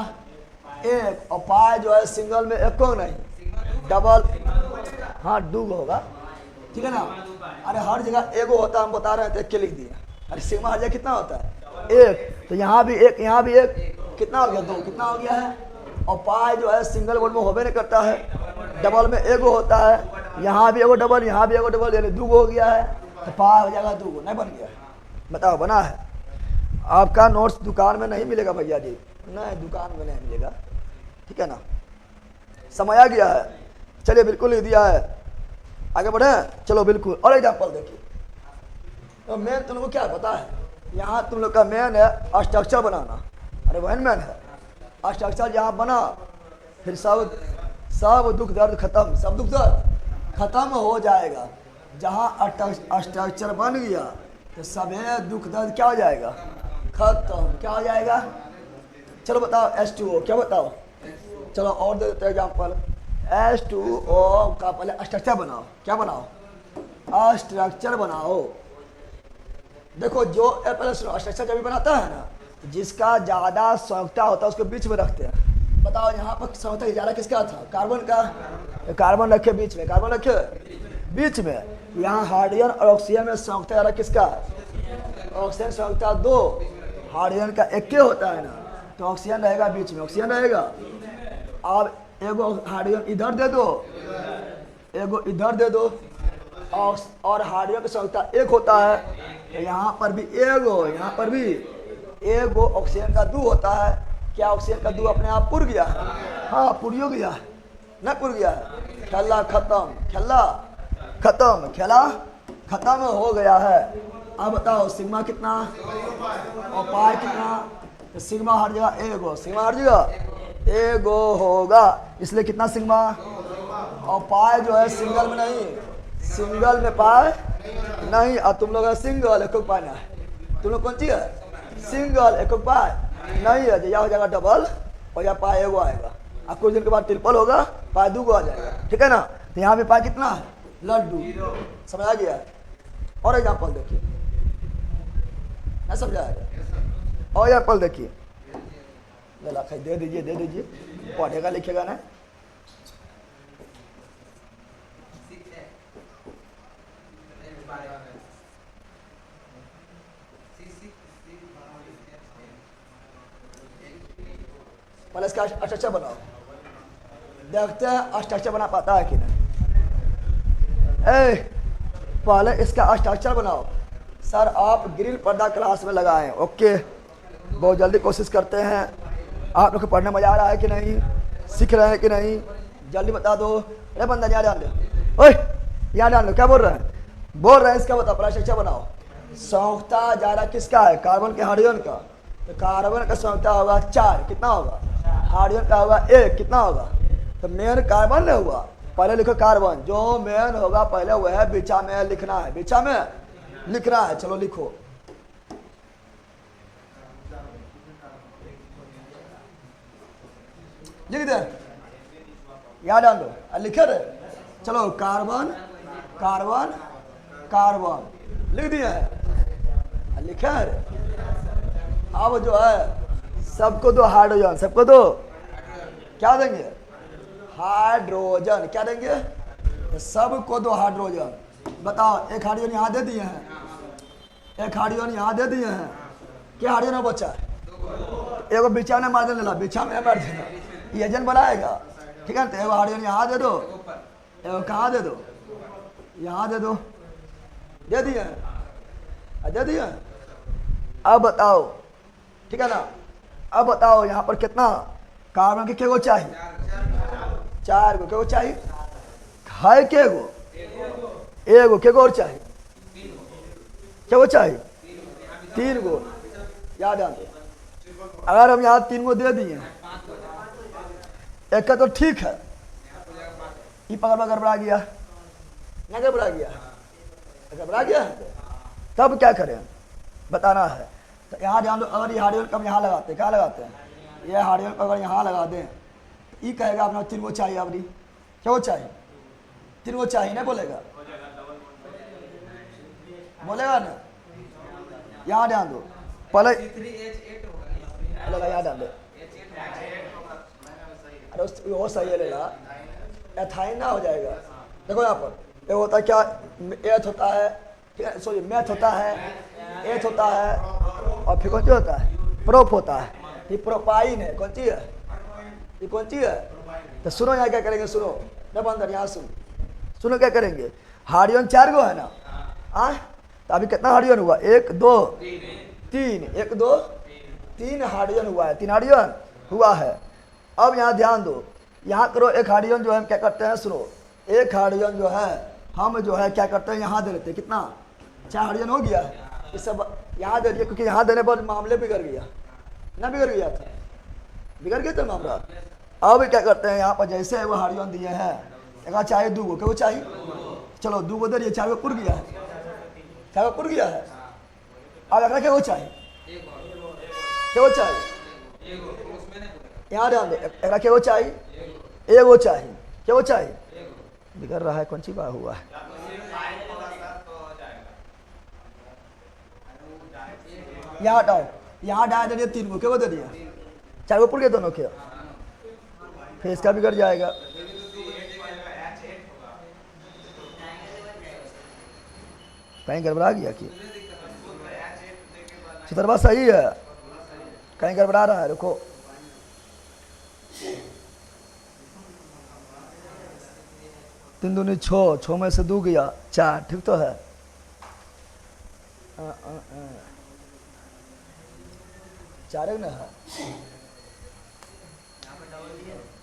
1, और पाई जो है सिंगल में एक को नहीं, डबल, हाँ 2 होगा, ठीक है ना? अरे हर जगह एगो होता है, हम बता रहे थे, के लिख दिया। अरे सिग्मा हर जगह कितना होता है? 1, तो यहाँ भी 1, यहाँ भी 1, कितना हो गया? 2, कितना हो गया है? और पाई जो है सिंगल बॉन्ड में होबे नहीं करता है, डबल में एगो होता है, यहाँ भी एगो डबल, यहाँ भी एगो डबल, यानी 2 हो गया है, तो पाई हो जाएगा 2, नहीं बन गया? बताओ बना है? आपका नोट्स दुकान में नहीं मिलेगा भैया जी, नहीं दुकान में नहीं मिलेगा, ठीक है ना? समय आ गया है, चलिए बिल्कुल लिख दिया है, आगे बढ़े, चलो बिल्कुल। और एग्जाम्पल देखिए, तो मेन तुम लोग को क्या पता है? यहाँ तुम लोग का मेन है स्ट्रक्चर बनाना, अरे वही मेन है स्ट्रक्चर, यहाँ बना फिर सब दुख दर्द खत्म, सब दुख दर्द खत्म हो जाएगा। जहाँ स्ट्रक्चर बन गया तो सभी दुख दर्द क्या हो जाएगा? खत्म, क्या हो जाएगा? चलो बताओ H2O, क्या बताओ? चलो और दे देते हैं एग्जाम्पल। H2O का पहले स्ट्रक्चर बनाओ, क्या बनाओ? स्ट्रक्चर बनाओ। देखो जो पहले स्ट्रक्चर जब भी बनाता है ना, जिसका ज़्यादा संयुक्ता होता है उसको बीच में रखते हैं। बताओ यहाँ पर संयुक्ता ज़्यादा किसका था? कार्बन का, कार्बन रखे बीच में, कार्बन रखे बीच में। यहाँ हाइड्रोजन और ऑक्सीजन में संयुक्ता ज़्यादा किसका? ऑक्सीजन संयुक्ता 2, हाइड्रोजन का 1 होता है ना, तो ऑक्सीजन रहेगा बीच में, ऑक्सीजन रहेगा। अब एगो हाइड्रोजन इधर दे दो, एगो इधर दे दो, और हाइड्रोजन की संयुक्ता 1 होता है, तो यहाँ पर भी एगो, यहाँ पर भी एगो, ऑक्सीजन का 2 होता है। क्या ऑक्सीजन का 2 अपने आप पुर गया है? हाँ पुरियो गया है, न पुर गया है? खेला खत्म, खेला खत्म, खेला खत्म हो गया है। अब बताओ सिग्मा कितना और पाई कितना? तो सिग्मा हर जगह एगो, सिग्मा हर जगह एगो होगा, इसलिए कितना सिग्मा? और पाई जो है सिंगल में नहीं, सिंगल में पाई नहीं। और तुम लोग सिंगल एक पाई ना है, तुम लोग कौन सी है? सिंगल एक पाई नहीं है, या हो जाएगा डबल और या पाई एगो आएगा। अब कुछ दिन के बाद ट्रिपल होगा, पाई 2 को आ जाएगा, ठीक है ना। तो यहाँ पे पाई कितना है, लड्डू, समझ आ गया। और एग्जाम्पल देखिए, ना समझा आएगा। और एग्जाम्पल देखिए, दे दीजिए, दे दीजिए, पढ़ेगा लिखेगा ना। पहले इसका स्ट्रक्चर बनाओ, देखते हैं स्ट्रक्चर बना पाता है कि नहीं। पहले इसका स्ट्रक्चर बनाओ। सर आप ग्रिल पर्दा क्लास में लगाएं, ओके, बहुत जल्दी कोशिश करते हैं। आप लोग को पढ़ने मजा आ रहा है कि नहीं, सीख रहे हैं कि नहीं, जल्दी बता दो। अरे बंदा यहाँ डाल दो, ओए यहाँ डाल दो, क्या बोल रहे हैं, बोल रहे हैं इसका बताओ। पहला स्ट्रक्चर बनाओ। संयुक्ता जा रहा किसका है, कार्बन के हाइड्रोजन का। तो कार्बन का संयुक्ता होगा 4, कितना होगा, हाइड्रोजन का होगा 1, कितना होगा। तो मेन कार्बन ने हुआ, पहले लिखो कार्बन, जो मेन होगा पहले वह है, बीचा में लिखना है, बीचा में लिखना है। चलो लिखो, लिख दे, याद डाल दो, लिखे रहे। चलो कार्बन कार्बन कार्बन लिख दिए है, लिखे है। अब जो है सबको दो हाइड्रोजन, सबको दो क्या देंगे, हाइड्रोजन, क्या देंगे, सबको दो हाइड्रोजन। बताओ, एक हाइड्रोजन यहाँ दे दिए हैं, एक हाइड्रोजन यहाँ दे दिए हैं, क्या हाइड्रोजन बचा है, एगो बिछा ने मार देना, बिछा में मार देना, ये एजेंट बनाएगा, ठीक है। तो एगो हाइड्रोजन यहाँ दे दो, एगो कहाँ दे दो, यहाँ दे दो, दे दिए, दे दिए। अब बताओ, ठीक है ना। अब बताओ यहाँ पर कितना कार्बन के गो चाहिए, 4 गो, क्या चाहिए, है के गो, एगो के गो और चाहिए, क्या चाहिए, 3 गो, याद आते। अगर हम यहाँ 3 गो दे दिए, एक का तो ठीक है, ये पकड़ गड़बड़ा गया, ना गड़बड़ा गया, घबरा गया है, तब क्या करें बताना है। तो यहाँ ध्यान दो, अगर ये हार्डवेयर कब यहाँ लगाते हैं, क्या लगाते हैं, ये हार्डवेयर को अगर यहाँ लगा दें, ये कहेगा अपना 3 गो चाहिए, अपनी क्या वो चाहिए, 3 गो चाहिए, नहीं बोलेगा, बोलेगा ना। यहाँ ध्यान दो, पहले यहाँ ध्यान दो, अरे वो सही है, लेगा एथाइन ना हो जाएगा। देखो यहाँ पर ये होता है क्या, एथ होता है, ठीक है, सॉरी मैथ होता है, एथ होता है, और फिर कौन सी होता है, प्रोप होता है। ये प्रोपाइन है, कौन सी है, ये कौन सी है। तो सुनो यहाँ क्या करेंगे, सुनो न बंदर, यहाँ सुनो क्या करेंगे। हाइड्रोजन 4 गो है ना, तो अभी कितना हाइड्रोजन हुआ, 1 2 3, 1 2 3 हाइड्रोजन हुआ है, 3 हाइड्रोजन हुआ है। अब यहाँ ध्यान दो, यहाँ करो, एक हाइड्रोजन जो है हम क्या करते हैं, सुनो, एक हाइड्रोजन जो है हम जो है क्या करते हैं, यहाँ दे देते हैं, कितना 4 हाइड्रोजन हो गया। ये सब यहाँ दे दिए, क्योंकि यहाँ देने पर मामले बिगड़ गया, ना बिगड़ गया था, बिगड़ गया था मामला। अब क्या करते हैं, यहाँ पर जैसे वो हाइड्रोजन दिए हैं, एक चाहिए 2 गो, क्या चाहिए, चलो 2 गो दे दिए, 4 गो पुर गया है, 4 गो पुर गया है। अब अगला क्या वो चाहिए, क्या वो चाहिए, यहाँ ध्यान दो, अगला क्या वो चाहिए, एक वो चाहिए, क्या वो चाहिए, बिगड़ रहा है, कौन सी बात हुआ है। यहाँ हटाओ, यहाँ डाल दे दिए 3 गो, क्या वो दे दिया, 4 गो पुर गए दोनों के, फिर इसका बिगड़ जाएगा। कहीं गड़बड़ा गया कि सुतरबा सही है, कहीं गड़बड़ा रहा है, रुको। तीन दूनी 6, 6 में से 2 गया 4, ठीक तो है। चार ना है,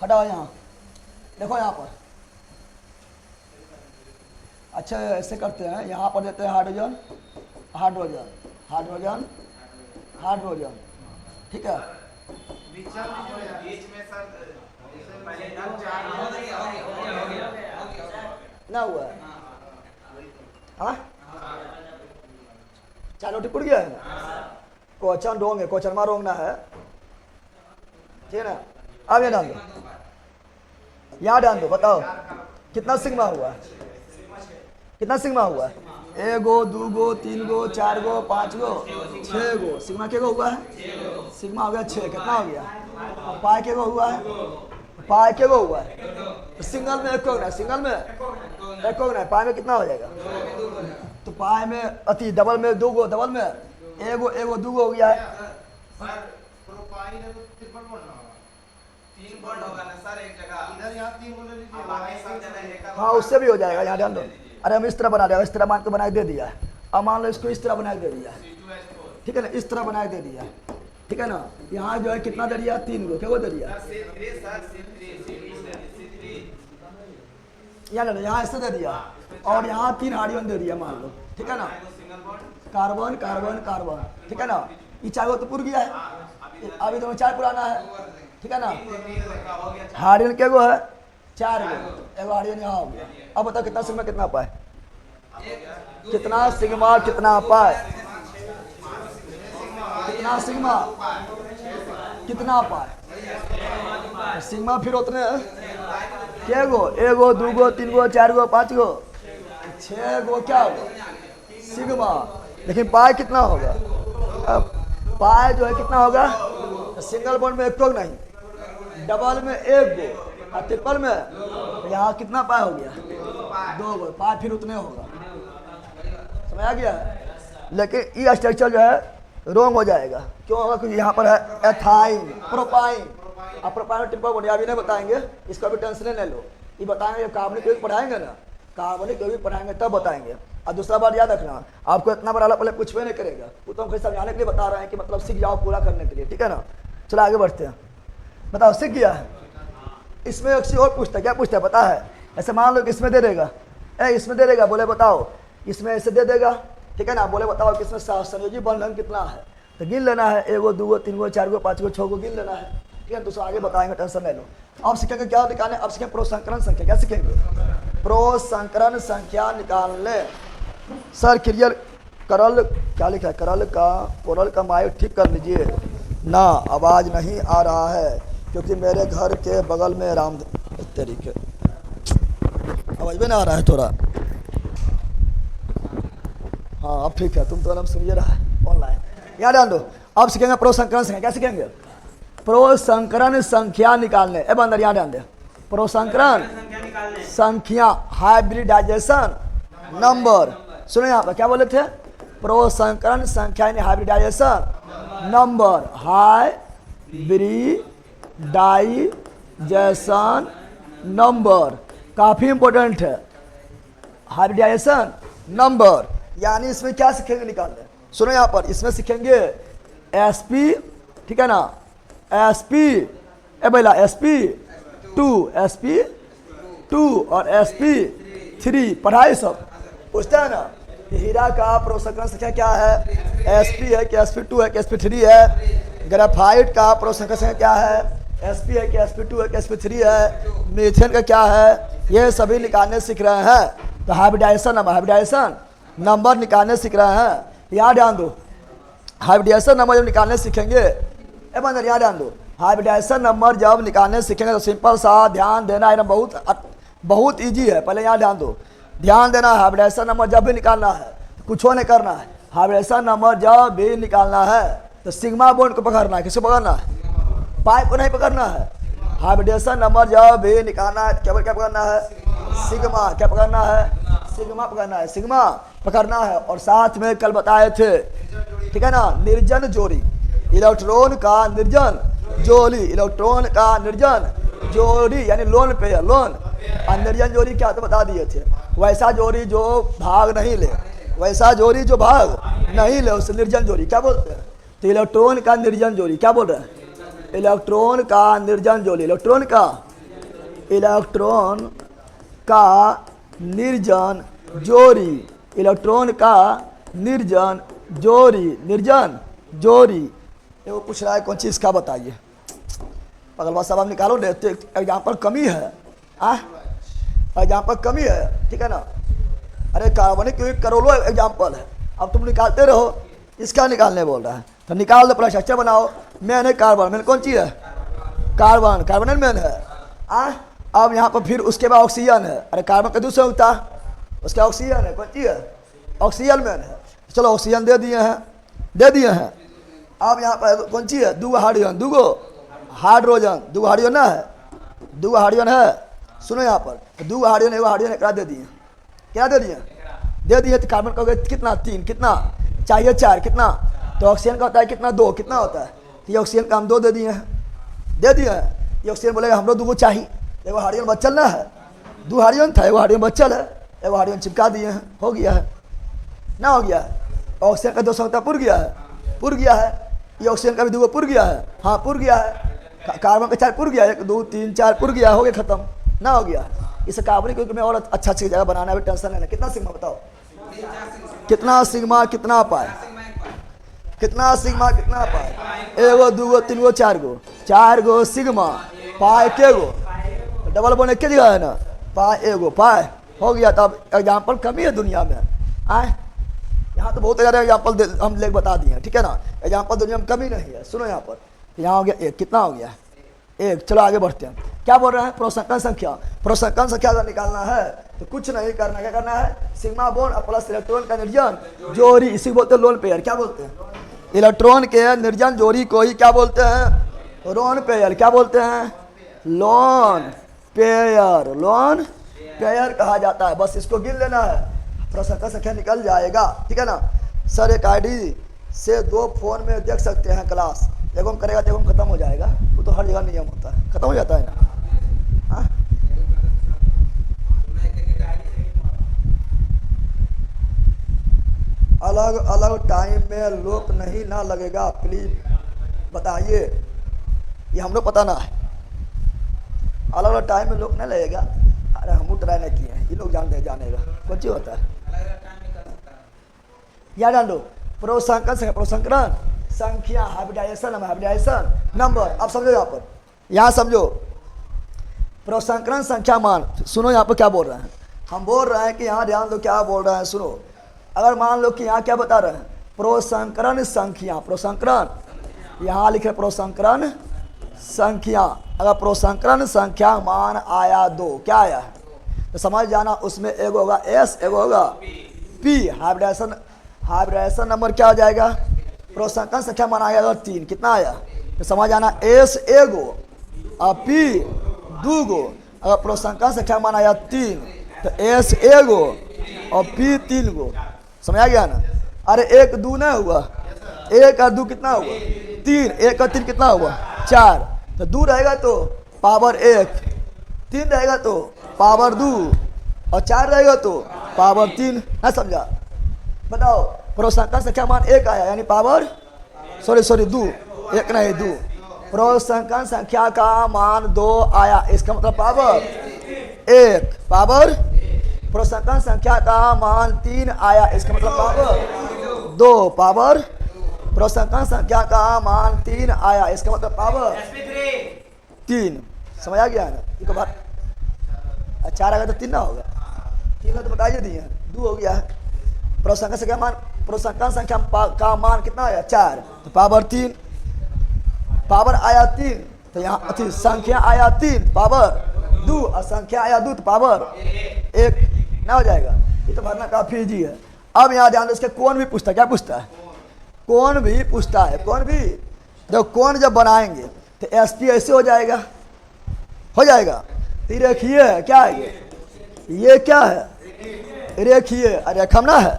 हटाओ यहाँ, देखो यहाँ पर। अच्छा ऐसे करते हैं, यहाँ पर देते हैं हाइड्रोजन हाइड्रोजन हाइड्रोजन हाइड्रोजन, ठीक है। ना हुआ है, हाँ 4 रोटी पुड़ गया है ना, क्वेश्चन रोंग है, क्वेश्चन में रोंग ना है, ठीक है ना। अब ये डाल दो, यहाँ ध्यान दो, बताओ कितना सिग्मा हुआ, कितना सिग्मा हुआ? एगो, दूगो, तीन गो, चार गो, पाँच गो, छः गो। सिग्मा के गो हुआ है? सिग्मा हो गया 6। कितना हो गया? अब पाई के गो हुआ है? पाई के गो हुआ है? तो सिंगल में एक होगा ना, सिंगल में एक होगा ना, पाई में कितना हो जाएगा? तो पाई में अति डबल में 2 गो, डबल में एगो, एगो 2 गो हो गया है। हाँ उससे भी हो जाएगा, यहाँ ध्यान दो। अरे हम इस तरह बना दिया, इस तरह मान के बना के दे दिया है। अब मान लो इसको इस तरह बना के दे दिया है, ठीक है ना, इस तरह बना के दे दिया है, ठीक है ना। यहाँ जो है कितना दे दिया? 3 गो। क्या वो दे दिया? यहाँ ऐसे दे दिया और यहाँ 3 हाइड्रोजन दे दिया मान लो, ठीक है ना। कार्बन कार्बन कार्बन, ठीक है ना। ये 4 गो तो पूर गया है, अभी तो 4 पुराना है, ठीक है ना। हाइड्रोजन के गो है? 4 गो। एगो हाइड्रोजन यहाँ हो गया। अब बताओ कितना सिग्मा कितना पाए? कितना सिग्मा कितना पाए? कितना सिग्मा कितना पाए? सिग्मा फिर उतने क्या गो? एगो, 2 गो, 3 गो, 4 गो, 5 गो, 6 गो क्या होगा? सिग्मा। लेकिन पाए कितना होगा? अब पाए जो है कितना होगा? सिंगल बॉन्ड में 1 गो नहीं, डबल में 1 गो और ट्रिपल में यहाँ कितना पाए हो गया? 2 गो। पाए फिर उतने होगा, समझ आ गया? लेकिन ये स्ट्रक्चर जो है रॉन्ग हो जाएगा। क्यों होगा? क्योंकि यहाँ पर है एथाइन, प्रोपाइन। अब प्रोपाइन ट्रिपल बॉन्ड अभी नहीं बताएंगे, इसका भी टेंशन ले लो। ये बताएंगे जब कार्बनिक यौगिक पढ़ाएंगे ना, कार्बनिक यौगिक पढ़ाएंगे तब बताएंगे। और दूसरा बात याद रखना, आपको इतना बड़ा पहले कुछ भी नहीं करेगा, वो तो हम खाली समझाने के लिए बता रहे हैं कि मतलब सीख जाओ पूरा करने के लिए, ठीक है ना। चलो आगे बढ़ते हैं। बताओ सीख गया है? इसमें एक चीज और पूछता है, क्या पूछता है पता है? ऐसे मान लो कि इसमें दे देगा, इसमें दे देगा, बोले बताओ इसमें ऐसे दे देगा, ठीक है ना। बोले बताओ कि इसमें संयोजी बंधन कितना है, तो गिन लेना है। 1 गो, 2 गो, 3 गो, 4 गो, 5 गो, 6 गो गिन लेना है, ठीक है। दूसरा आगे बताएंगे, टेंशन ले लो। अब सीखेंगे क्या निकालने? अब सीखेंगे प्रोसंकरण संख्या। क्या सीखेंगे? प्रोसंकरण संख्या निकालने। सर क्लियर करल क्या लिखा है? करल का कोरल का माइक ठीक कर लीजिए ना, आवाज़ नहीं आ रहा है क्योंकि मेरे घर के बगल में राम तरीके आवाज़ भी ना आ रहा है थोड़ा। हाँ अब ठीक है, तुम तो नाम सुनिए रहा है ऑनलाइन। याद ध्यान दो। अब सीखेंगे प्रोसंकरण संख्या। क्या सीखेंगे? प्रोसंकरण संख्या निकालने। ए बंदर याद ध्यान दे। प्रोसंकरण संख्या, हाइब्रिडाइजेशन नंबर। सुनो यहाँ पर क्या बोले थे? प्रोसंकरण संख्या यानी हाइब्रिडाइजेशन नंबर, हाइब्रिडाइजेशन नंबर काफी इंपॉर्टेंट है। हाइब्रिडाइजेशन नंबर यानी इसमें क्या सीखेंगे निकालने? सुनो यहाँ पर, इसमें सीखेंगे sp, ठीक है ना, sp ए बोला sp2 और sp3 पढ़ाई सब पूछता है ना कि हीरा का प्रोसंकरण संख्या क्या है? sp है कि sp2 है कि sp3 है। ग्रेफाइट का प्रोसंकरण संख्या क्या है? sp है कि sp2 है कि sp3 है। मीथेन का क्या है? ये सभी निकालने सीख रहे हैं। तो हाइब्रिडाइजेशन नंबर निकालने सीख रहे हैं। यहाँ ध्यान दो, हाइब्रिडाइजेशन नंबर जब निकालने सीखेंगे, ए बंदर यहाँ ध्यान दो, हाइब्रिडाइजेशन नंबर जब निकालने सीखेंगे तो सिंपल सा ध्यान देना है, बहुत ईजी है। पहले यहाँ ध्यान दो, ध्यान देना है। हाइब्रिडाइजेशन नंबर जब भी निकालना है कुछ नहीं करना है। हाइब्रिडाइजेशन नंबर जब भी निकालना है तो सिग्मा बॉन्ड को पकड़ना है। किसको पकड़ना है? पाइप को नहीं पकड़ना है। हाइब्रिडाइजेशन नंबर जब भी निकालना है केवल क्या पकड़ना है? सिग्मा। क्या पकड़ना है? सिग्मा पकड़ना है, सिग्मा पकड़ना है। और साथ में कल बताए थे, ठीक है ना, निर्जन जोड़ी, इलेक्ट्रॉन का निर्जन जोड़ी, इलेक्ट्रॉन का निर्जन जोड़ी यानी लोन पे है, लोन। और निर्जन जोड़ी क्या तो बता दिए थे, वैसा जोड़ी जो भाग नहीं ले, वैसा जोड़ी जो भाग नहीं ले उसे निर्जन जोड़ी क्या बोलते हैं? तो इलेक्ट्रॉन का निर्जन जोड़ी क्या बोल रहे हैं? इलेक्ट्रॉन का निर्जन जोड़ी, इलेक्ट्रॉन का निर्जन जोड़ी, इलेक्ट्रॉन का निर्जन जोड़ी, निर्जन जोड़ी। ये वो पूछ रहा है कौन चीज़ का बताइए? पगलवा साहब आप निकालो, देखते एग्जाम्पल कमी है, एग्जाम्पल कमी है, ठीक है ना। अरे कार्बनिक यौगिक करोड़ों एग्जाम्पल है, अब तुम निकालते रहो। इसका निकालने बोल रहा है तो निकाल दो, पूरा स्ट्रक्चर बनाओ। मेन है कार्बन, मेन कौन चीज़ है? कार्बन, कार्बन मेन है। अब यहाँ पर फिर उसके बाद ऑक्सीजन है, अरे कार्बन का दूसरा होता उसका ऑक्सीजन है, कौन चीज है ऑक्सीजन में है। चलो ऑक्सीजन दे दिए हैं। अब यहाँ पर कौन चीज है दूगो हाइड्रोजन, दूगो हाइड्रोजन ना है, दूगो हाइड्रोजन है। सुनो यहाँ पर दूगो हाइड्रोजन एगो हाइड्रोजन एकरा दे दिए, क्या दे दिए तो कार्बन का हो गया कितना 3, कितना चाहिए 4, कितना तो ऑक्सीजन का होता है कितना 2, कितना होता है तो ये ऑक्सीजन का हम 2 दे दिए हैं। ये ऑक्सीजन बोलेगा हम लोग 2 चाहिए, एगो हाइड्रोजन बचल ना है, 2 हाइड्रोजन था, एगो हाइड्रोजन बचल है, एगो हाइड्रोजन चिपका दिए हैं, हो गया है ना, हो गया है। ऑक्सीजन का 2 संख्या पुर गया है, ये ऑक्सीजन का भी 2 पुर गया है, हाँ पुर गया है। कार्बन का 4 पुर गया, 1 2 3 4 पुर गया, हो गया खत्म ना, हो गया। इस कार्बनिक में और अच्छा जगह बनाना है, टेंशन लेना। कितना सिग्मा बताओ, कितना सिग्मा कितना पाए, कितना सिग्मा कितना पाए, 1 2 3 4 गो सिग्मा पाए के गो, डबल बॉन्ड एक जगह है ना, पाए एगो पाए, हो गया। तब एग्जाम्पल कमी है दुनिया में आए, यहाँ तो बहुत ज़्यादा एग्जाम्पल हम लेके बता दिए, ठीक है ना। एग्जाम्पल दुनिया में कमी नहीं है। सुनो यहाँ पर, यहाँ हो गया 1, कितना हो गया 1। चलो आगे बढ़ते हैं, क्या बोल रहे हैं प्रोसंकरण संख्या अगर निकालना है तो कुछ नहीं करना, क्या करना है सिग्मा बॉन्ड और प्लस इलेक्ट्रॉन का निर्जन जोड़ी, इसी बोलते हैं लोन पेयर। क्या बोलते हैं इलेक्ट्रॉन के निर्जन जोड़ी को ही क्या बोलते हैं लोन पेयर, क्या बोलते हैं लोन पेयर कहा जाता है। बस इसको गिन लेना है, प्रोसंकरण संख्या निकल जाएगा, ठीक है ना। सर एक आईडी से 2 फोन में देख सकते हैं क्लास, देखो हम करेगा देखो खत्म हो जाएगा, वो तो हर जगह नियम होता है, खत्म हो जाता है ना। हाँ अलग अलग टाइम में लोक नहीं ना लगेगा, प्लीज बताइए, ये हम लोग पता ना है। अलग अलग टाइम में लोक नहीं लगेगा, अरे हम ट्राई नहीं किए हैं, ये लोग जानेगा कौन चीज होता है। याद जान लो प्रोसंकरण संख्या हाइब्रिडाइजेशन नंबर। अब समझो यहाँ समझो प्रोसंकरण संख्या मान। सुनो यहाँ पर क्या बोल रहे हैं, हम बोल रहे हैं कि यहाँ ध्यान दो क्या बोल रहे हैं, सुनो। अगर मान लो कि यहाँ क्या बता रहे हैं प्रोसंकरण संख्या, यहाँ लिखे प्रोसंकरण संख्या, अगर प्रोसंकरण संख्या मान आया 2, क्या आया है तो समझ जाना उसमें एगो होगा S, एगो होगा P। हाइब्रिडाइजेशन नंबर क्या हो जाएगा, प्रोसंकरण संख्या मान आया 3, कितना आया तो समझ जाना S एगो और P 2 गो। अगर प्रोसंकरण संख्या मान आया 3 तो S एगो और P 3 गो, समझ गया ना। अरे 1 2 नहीं हुआ, 1 और 2 कितना हुआ 3, 1 और 3 कितना हुआ 4, तो 2 रहेगा तो पावर 1, 3 रहेगा तो पावर 2 और 4 रहेगा तो पावर 3, ना समझा। बताओ प्रोसंकरण संख्या मान 1 आया यानी पावर सॉरी 2, 1 नहीं 2। प्रोसंकरण संख्या का मान 2 आया, इसका मतलब पावर 1, पावर। प्रोसंकरण संख्या का मान 3 आया, इसका मतलब पावर 2, पावर। प्रोसंकरण संख्या का मान 3 आया, इसका मतलब पावर 3, समझ आ गया ना। एक बात 4 आ गया तो 3 ना होगा, 3 तो बताइए दिए 2 हो गया है। प्रोसंकरण संख्या का मान कितना आया 4, तो पावर 3, पावर आया 3 तो यहाँ संख्या आया 3 पावर 2 और संख्या आया 2 तो पावर 1 ना हो जाएगा। ये तो भरना काफी इजी है। अब यहाँ ध्यान दो, इसके कौन भी पूछता है, क्या पूछता है कौन भी पूछता है, कौन भी। देखो कौन जब बनाएंगे तो SP ऐसे हो जाएगा, तो रेखीय है, क्या है ये क्या है रेखीय, रेखमना है।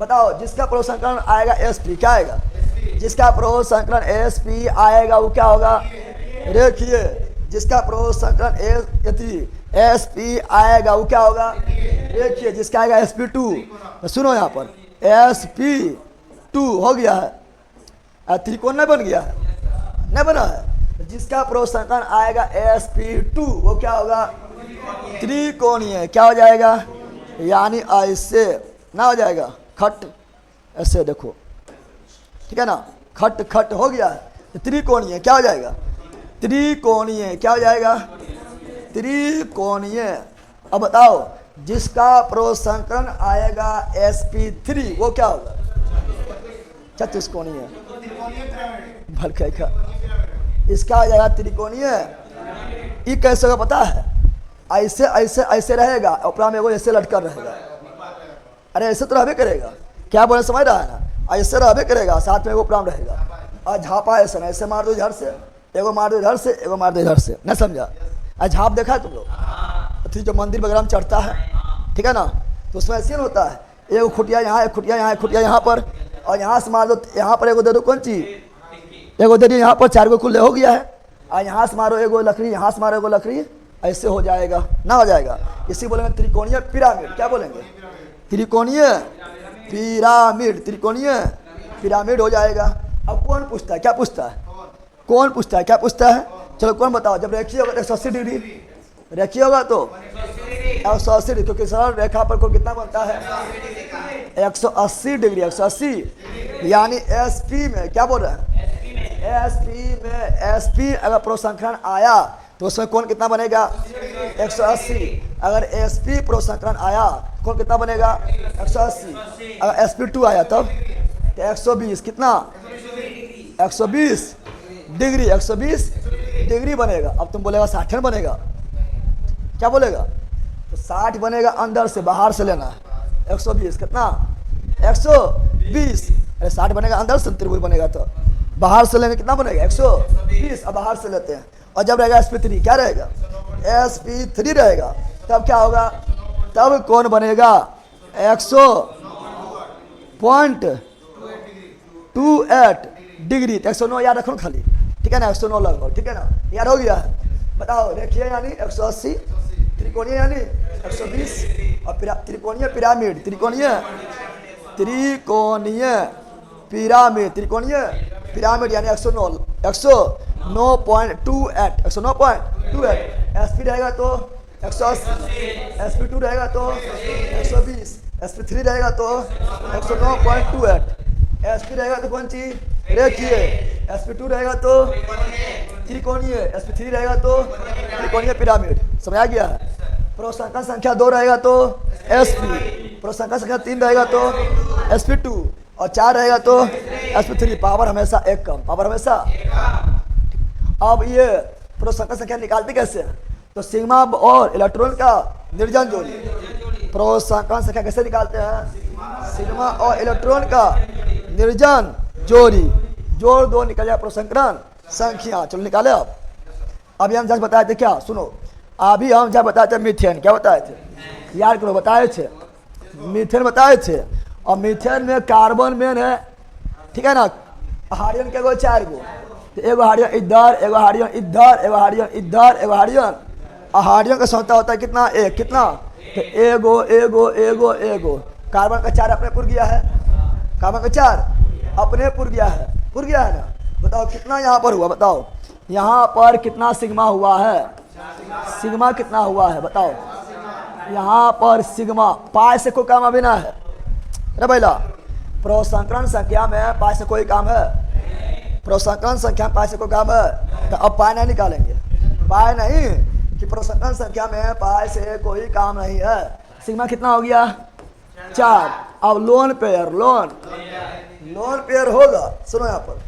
बताओ जिसका प्रोसंकरण आएगा SP, क्या आएगा जिसका प्रोसंकरण SP आएगा वो क्या होगा रेखीय। जिसका प्रोसंकरण SP आएगा वो क्या होगा रेखीय। जिसका आएगा SP2, तो सुनो यहाँ पर SP2 हो गया है, त्रिकोण नहीं बन गया है, नहीं बना है। जिसका प्रोसंकरण आएगा SP2 वो क्या होगा त्रिकोणीय, क्या हो जाएगा यानी ऐसे ना हो जाएगा, खट ऐसे देखो, ठीक है ना, खट खट हो गया है। त्रिकोणीय क्या हो जाएगा त्रिकोणीय, क्या हो जाएगा त्रिकोणीय। अब बताओ जिसका प्रोसंकरण आएगा SP3 वो क्या होगा चतुष्कोणीय, भलका इसका आ जाएगा त्रिकोणीय। ये कैसे होगा पता है, ऐसे ऐसे ऐसे रहेगा, ऊपर में एगो ऐसे लटकर रहेगा। अरे ऐसे तो रहबे करेगा, क्या बोले समझ रहा है ना, ऐसे रहबे करेगा, साथ में एगो प्राण रहेगा। और झापा ऐसा ना, ऐसे मार दो इधर से, एगो मार दो इधर से, एगो मार दो इधर से, न समझा। झाप देखा है तुम लोग, तो जो मंदिर वगैरह में चढ़ता है, ठीक है ना, तो उसमें ऐसे होता है, एगो खुटिया यहाँ, एक खुटिया यहाँ, एक खुटिया यहाँ पर, और यहाँ से मार दो, यहाँ पर एगो दे दो, कौन चीज, एगो दे दो यहाँ पर, 4 गो कुल हो गया है। और यहाँ से मारो एगो लकड़ी, यहाँ से मारो एगो लकड़ी, ऐसे हो जाएगा ना, हो जाएगा। इसी बोलेंगे त्रिकोणीय पिरामिड। क्या बोलेंगे? त्रिकोणीय पिरामिड, त्रिकोणीय पिरामिड हो जाएगा। अब कौन पूछता है, क्या पूछता है, कौन पूछता है, क्या पूछता है? चलो कौन बताओ। जब रेखीय होगा 180 डिग्री, रेखीय होगा तो 180 डिग्री, क्योंकि सरल रेखा पर कोण कितना बनता है? 180 डिग्री, 180। यानी एसपी में, क्या बोल रहे हैं, एसपी में, एसपी अगर प्रोसंकरण आया तो उसमें कोण कितना बनेगा? 180। अगर एसपी प्रोसंकरण आया कोण कितना बनेगा? 180। अगर sp2 आया तब तो 120, कितना? 120 डिग्री, 120 डिग्री बनेगा। अब तुम बोलेगा 60 बनेगा, क्या बोलेगा? तो 60 बनेगा अंदर से, बाहर से लेना है। 120 कितना? 120। अरे 60 बनेगा अंदर से, त्रिभुज बनेगा, तो बाहर से लेंगे कितना बनेगा? 120। अब बाहर से लेते हैं, और जब रहेगा sp3, क्या रहेगा? sp3 रहेगा, तब क्या होगा? तब कौन बनेगा? 100.28 डिग्री। 109 याद रखो खाली, ठीक है ना, 109 लगभग, ठीक है ना, याद हो गया है। बताओ, रेखीय यानी 180, त्रिकोणीय यानी 120, और त्रिकोणीय पिरामिड, त्रिकोणीय पिरामिड, त्रिकोणीय पिरामिड यानी 109, 109.28, 109.28। sp रहेगा तो 180, sp2 रहेगा तो 120, sp3 रहेगा तो 109.28, sp रहेगा तो कौन चीज? रेखीय। sp2 रहेगा तो त्रिकोणीय, sp3 रहेगा तो त्रिकोणीय पिरामिड। समझ आ गया? प्रोसंकरण संख्या 2 रहेगा तो sp, प्रोसंकरण संख्या 3 रहेगा तो sp2, और 4 रहेगा तो sp3। पावर हमेशा एक कम, पावर हमेशा। अब ये प्रोसंकरण संख्या निकालते कैसे हैं? तो सिग्मा और इलेक्ट्रॉन का निर्जन जोड़ी। प्रोसंकरण संख्या कैसे निकालते हैं? सिग्मा और इलेक्ट्रॉन का निर्जन जोड़ी, जोड़ दो निकल जाए प्रोसंकरण संख्या। चलो निकाले। अब अभी हम जब बताए थे, क्या सुनो, अभी हम जब बताए थे मीथेन, क्या बताए थे? याद करो, बताए थे मीथेन, बताए थे। और मीथेन में कार्बन मेन है, ठीक है ना, हाइड्रोजन के 4 गो, तो एगो हाइड्रोजन इधर, एगो हाइड्रोजन इधर, एगो हाइड्रोजन इधर, एगो हाइड्रोजन। और हाइड्रोजन का क्षमता होता है कितना? 1, कितना? तो एगो एगो एगो एगो। कार्बन का 4 अपने पुर गया है, कार्बन का 4 अपने पुर गया है, पुर गया है ना। बताओ कितना यहाँ पर हुआ, बताओ यहाँ पर कितना सिग्मा हुआ है? सिग्मा कितना हुआ है बताओ? यहाँ पर सिग्मा, पाई से कोई काम अभी ना है रे भैया। प्रोसंकरण संख्या में पाई से कोई काम है? प्रोसंकरण संख्या में पाई से कोई काम है? तो अब पाई नहीं निकालेंगे, पाई नहीं, कि प्रोसंकरण संख्या में पाई से कोई काम नहीं है। सिग्मा कितना हो गया? 4। अब लोन पेयर, लोन पेयर होगा। सुनो यहाँ पर,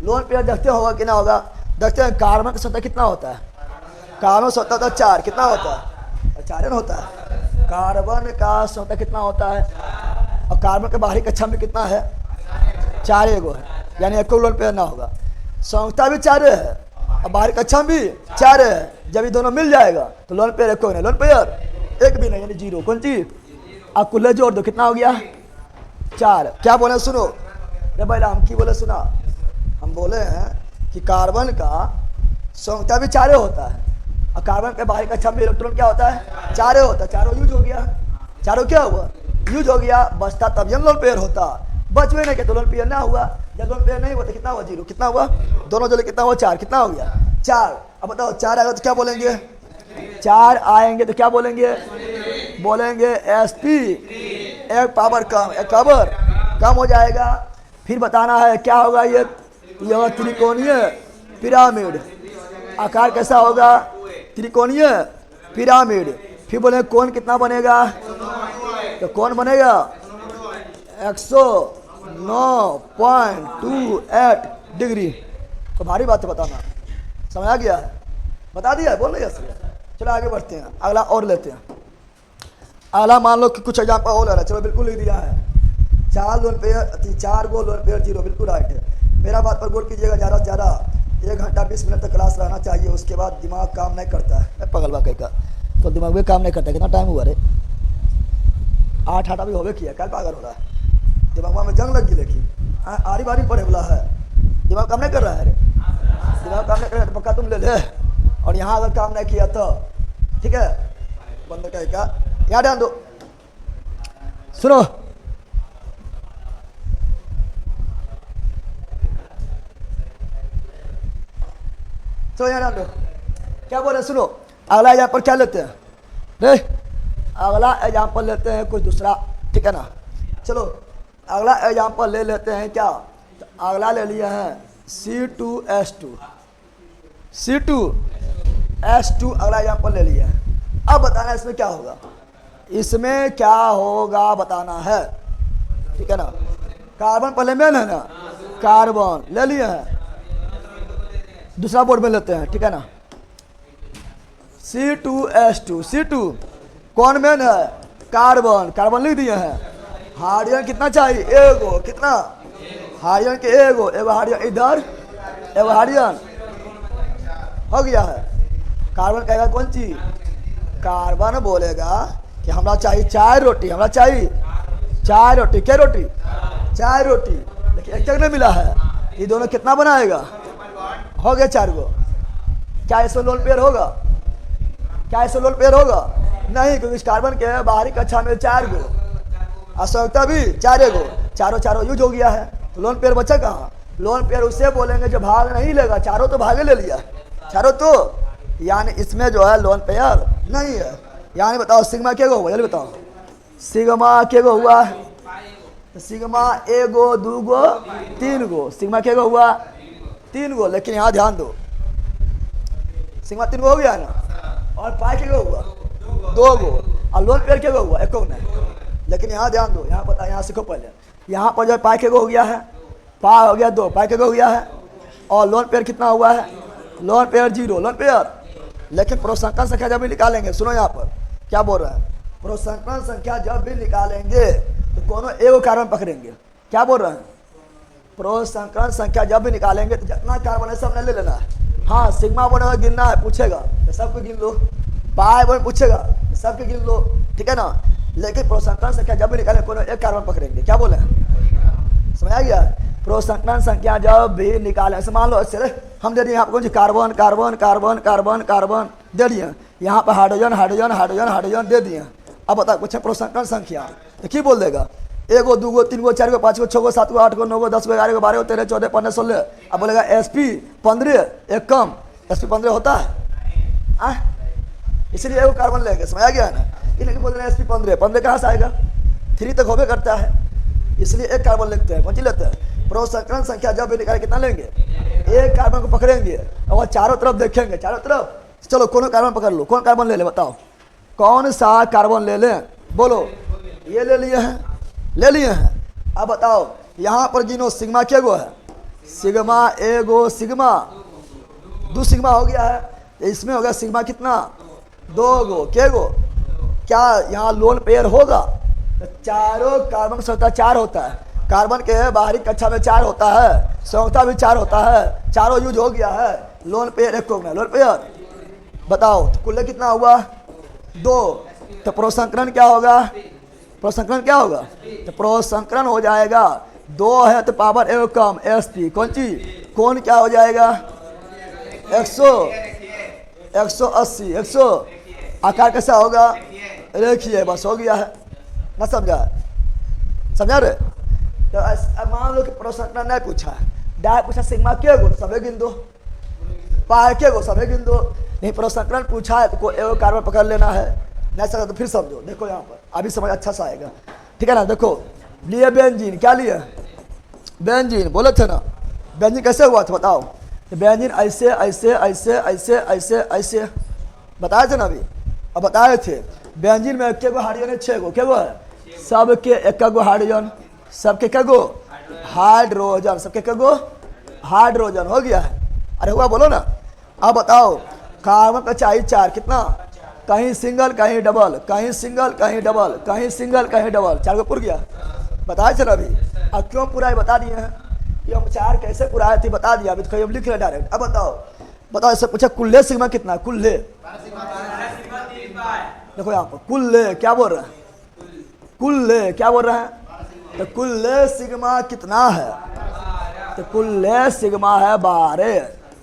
लोन पेयर देखते होगा कि ना होगा? देखते हैं कार्बन का क्षमता कितना होता है? कार्बन क्षमता होता है 4, कितना होता है? 4 होता है। कार्बन का क्षमता कितना होता है? और कार्बन के बाहरी कक्षा में कितना है? 4 एगो है, यानी एक लोन पेयर ना होगा। क्षमता भी 4 है और बाहरी कक्षा में भी 4 है। जब ये दोनों मिल जाएगा तो लोन पेयर एक नहीं, लोन पेयर एक भी नहीं, यानी 0। कौन चीज? आप कुल्ले जोड़ दो, कितना हो गया? 4। क्या बोले सुनो रे भाई, हम की बोले सुना, हम बोले हैं कि कार्बन का क्षमता भी 4 होता है, और कार्बन के बाहरी कक्षा में इलेक्ट्रॉन क्या होता है? 4 होता है। 4 यूज हो गया, 4 क्या हुआ? यूज हो गया। बचता तब ये लोन पेयर होता, बच में नहीं के तो लोन पेयर ना हुआ। जब लोन पेयर नहीं हुआ तो कितना हुआ? 0। कितना हुआ? दोनों जोड़े कितना हुआ? 4। कितना हो गया? 4। अब बताओ 4 आएगा तो क्या बोलेंगे? 4 आएंगे तो क्या बोलेंगे? बोलेंगे sp, एक पावर कम, एक पावर कम हो जाएगा। फिर बताना है क्या होगा? ये त्रिकोणीय पिरामिड, आकार कैसा होगा? त्रिकोणीय पिरामिड। फिर बोले कौन कितना बनेगा? तो कौन बनेगा? 109.28 डिग्री। तो भारी बात है बताना, समझ आ गया है? बता दिया, बोल रही है चलो आगे बढ़ते हैं, अगला और लेते हैं। अगला मान लो कि कुछ एग्जाम्पल और ले रहा है, चलो बिल्कुल लिख दिया है। 4 लोन पेयर, 4 गो लोन पेयर 0, बिल्कुल राइट है। मेरा बात पर गौर कीजिएगा, ज़्यादा से ज़्यादा 1 घंटा 20 मिनट तक क्लास रहना चाहिए, उसके बाद दिमाग काम नहीं करता है। पगलवा कहीं का तो दिमाग में काम नहीं करता। कितना टाइम हुआ रे? 8 आटा भी होवे किया, क्या पागल हो रहा है? दिमाग में जंग लग गई, लेकिन आरी बारी पड़े बोला है, दिमाग काम नहीं कर रहा है रे। दिमाग काम नहीं कर रहा है तो पक्का तुम ले ले, और यहाँ अगर काम नहीं किया तो ठीक है बंद कहेगा। यहाँ ध्यान दो, सुनो, तो यहाँ ध्यान दो, क्या बोल रहे सुनो। अगला एग्जाम्पल क्या लेते हैं रे? अगला एग्जाम्पल लेते हैं कुछ दूसरा, ठीक है ना। चलो अगला एग्जाम्पल ले लेते हैं क्या, तो अगला ले लिया है C2H2, C2H2 अगला एग्जाम्पल ले लिया है। अब बताना इसमें क्या होगा, इसमें क्या होगा बताना है, ठीक है ना। कार्बन पहले मेन है ना, कार्बन ले लिया है, दूसरा बोर्ड में लेते हैं, ठीक है ना। C2H2, C2 कौन मेन है? कार्बन, कार्बन लिख दिए हैं। हाइड्रोजन कितना चाहिए? एगो, कितना? हाइड्रोजन के एगो, एगो हाइड्रोजन इधर, एगो हाइड्रोजन हो गया है। कार्बन कहेगा कौन चीज? कार्बन बोलेगा कि हमरा चाहिए 4 रोटी, हमरा चाहिए 4 रोटी। क्या रोटी? 4 रोटी। देखिए एक जगह नहीं मिला है, ये दोनों कितना बनाएगा? हो गया 4 गो। क्या इसमें लोन पेयर होगा? क्या इसमें लोन पेयर होगा? नहीं, क्योंकि इस कार्बन के बाहरी कक्षा में 4 गो, असंयोजकता भी 4 गो, चारों यूज हो गया है, तो लोन पेयर बचा कहाँ? लोन पेयर उसे बोलेंगे जो भाग नहीं लेगा, चारों तो भागे ले लिया, चारों तो, यानी इसमें जो है लोन पेयर नहीं है। यानी बताओ सिग्मा क्या हुआ, जल्दी बताओ सिग्मा क्या हुआ? सिग्मा 1 गो 2 गो 3 गो, सिग्मा क्या हुआ? 3 गो। लेकिन यहाँ ध्यान दो, सिग्मा 3 गो हो गया ना, और पाई क्या हुआ? 2 गो, और लोन पेयर क्या हुआ? 1 नहीं। लेकिन यहाँ ध्यान दो, यहाँ पता, यहाँ सीखो पहले, यहाँ पर जो पाई क्या हो गया है, पा हो गया 2, पाई क्या हो गया है, और लोन पेयर कितना हुआ है? Lone pair 0, lone pair. लेकिन प्रोत्साहन संख्या जब भी निकालेंगे, सुनो यहाँ पर क्या बोल रहा है, प्रोत्साहन संख्या जब भी निकालेंगे तो कोनो एगो कार्बन पकड़ेंगे। क्या बोल रहे हैं? प्रोत्साहन संख्या जब भी निकालेंगे तो जितना कार्बन है सब ने ले लेना है। हाँ, सिग्मा बोलेगा गिनना है, पूछेगा तो सबको गिन लो, पाई बोले पूछेगा सबके गिन लो, ठीक है ना। लेकिन प्रोत्साहन संख्या जब भी निकालेंगे कोनो एक कार्बन पकड़ेंगे। क्या बोले? समझ आ गया? प्रोत्साहन संख्या जब भी निकालें, मान लो चले हम दे दिए यहाँ पर कौन सी carbon carbon carbon carbon carbon दे दिए, यहाँ पर हाइड्रोजन हाइड्रोजन हाइड्रोजन हाइड्रोजन दे दिए। अब बताओ कुछ प्रोत्साहन संख्या तो की बोल देगा? 1 गो 2 गो 3 गो 4 गो 5 गो 6 गो 7 गो 8 गो 9 गो 10 गो 11 गो 12 गो 13 14 15 16। अब बोलेगा SP 15, एक कम, SP 15 होता है, इसलिए एगो कार्बन लेंगे। समझ आ गया ना? लेकिन बोल रहे हैं SP 15 कहाँ से आएगा? 3 तक होबे करता है, इसलिए एक कार्बन लेते हैं। कौन सी लेते हैं? प्रोत्साहन संख्या जब भी निकाले कितना लेंगे? एक कार्बन को पकड़ेंगे और चारों तरफ देखेंगे, चारों तरफ। चलो कौन कार्बन पकड़ लो, कौन कार्बन ले ले बताओ, कौन सा कार्बन ले लें? बोलो। ये ले लिए हैं, ले लिए हैं। अब बताओ यहाँ पर गिनो सिग्मा क्या गो है? सिग्मा 1 गो, सिग्मा 2 सिग्मा हो गया है, इसमें हो गया सिग्मा कितना? 2 गो। क्या गो? क्या यहाँ लोन पेयर होगा? तो चारों कार्बन की संख्या 4 होता है, कार्बन के बाहरी कक्षा में 4 होता है, संख्या भी 4 होता है, चारों यूज हो गया है, लोन पेयर 1 हो गया। लोन पेयर बताओ तो कुल कितना हुआ? 2। तो प्रोत्साहन क्या होगा? प्रोत्साहन क्या होगा? तो प्रोत्साहन हो जाएगा 2 है तो पावर 1 कम, SP कौन चीज? कौन क्या हो जाएगा? 100 180 100। आकार कैसा होगा? रेखीय, बस हो गया है ना। समझा? समझा रे? तो मान लो कि प्रोत्साहन नहीं पूछा है, डायरेक्ट पूछा सिग्मा क्या गो, सबे गिन दो, पाई क्या गो, सबे गिन दो। नहीं प्रोत्साहन पूछा है तो कोई एगो कार्बन पकड़ लेना है, नहीं सकता तो फिर समझो। देखो यहाँ पर अभी समझ अच्छा सा आएगा, ठीक है ना। देखो लिए बेंजीन, क्या लिए? बेंजीन बोले थे ना, बेंजीन कैसे हुआ था बताओ? तो बेंजीन ऐसे ऐसे ऐसे ऐसे ऐसे ऐसे बताए थे ना अभी, अब बताए थे। बेंजीन में 1 गो हाइड्रोजन है, 6 गो। क्या गो है? सबके 1 गो हाइड्रोजन, सबके क्या गो? हाइड्रोजन, सबके क्या गो? हाइड्रोजन हो गया है। अरे हुआ बोलो ना। अब बताओ कार्बन का चाहिए 4, कितना? कहीं सिंगल कहीं डबल, कहीं सिंगल कहीं डबल, कहीं सिंगल कहीं डबल, 4 को पूरा गया। बताए चलो अभी। अब क्यों पूरा है बता दिए हैं। ये हम 4 कैसे पूरा थी बता दिया। अभी तो अब लिख रहे डायरेक्ट। अब बताओ बताओ ऐसे पूछा कुल्ले सिग्मा कितना है? कुल्ले देखो यहाँ पर कुल्ले क्या बोल रहे हैं? कुल्ले क्या बोल रहे हैं? तो कुल्ले सिग्मा कितना है? तो कुल्ले सिग्मा है 12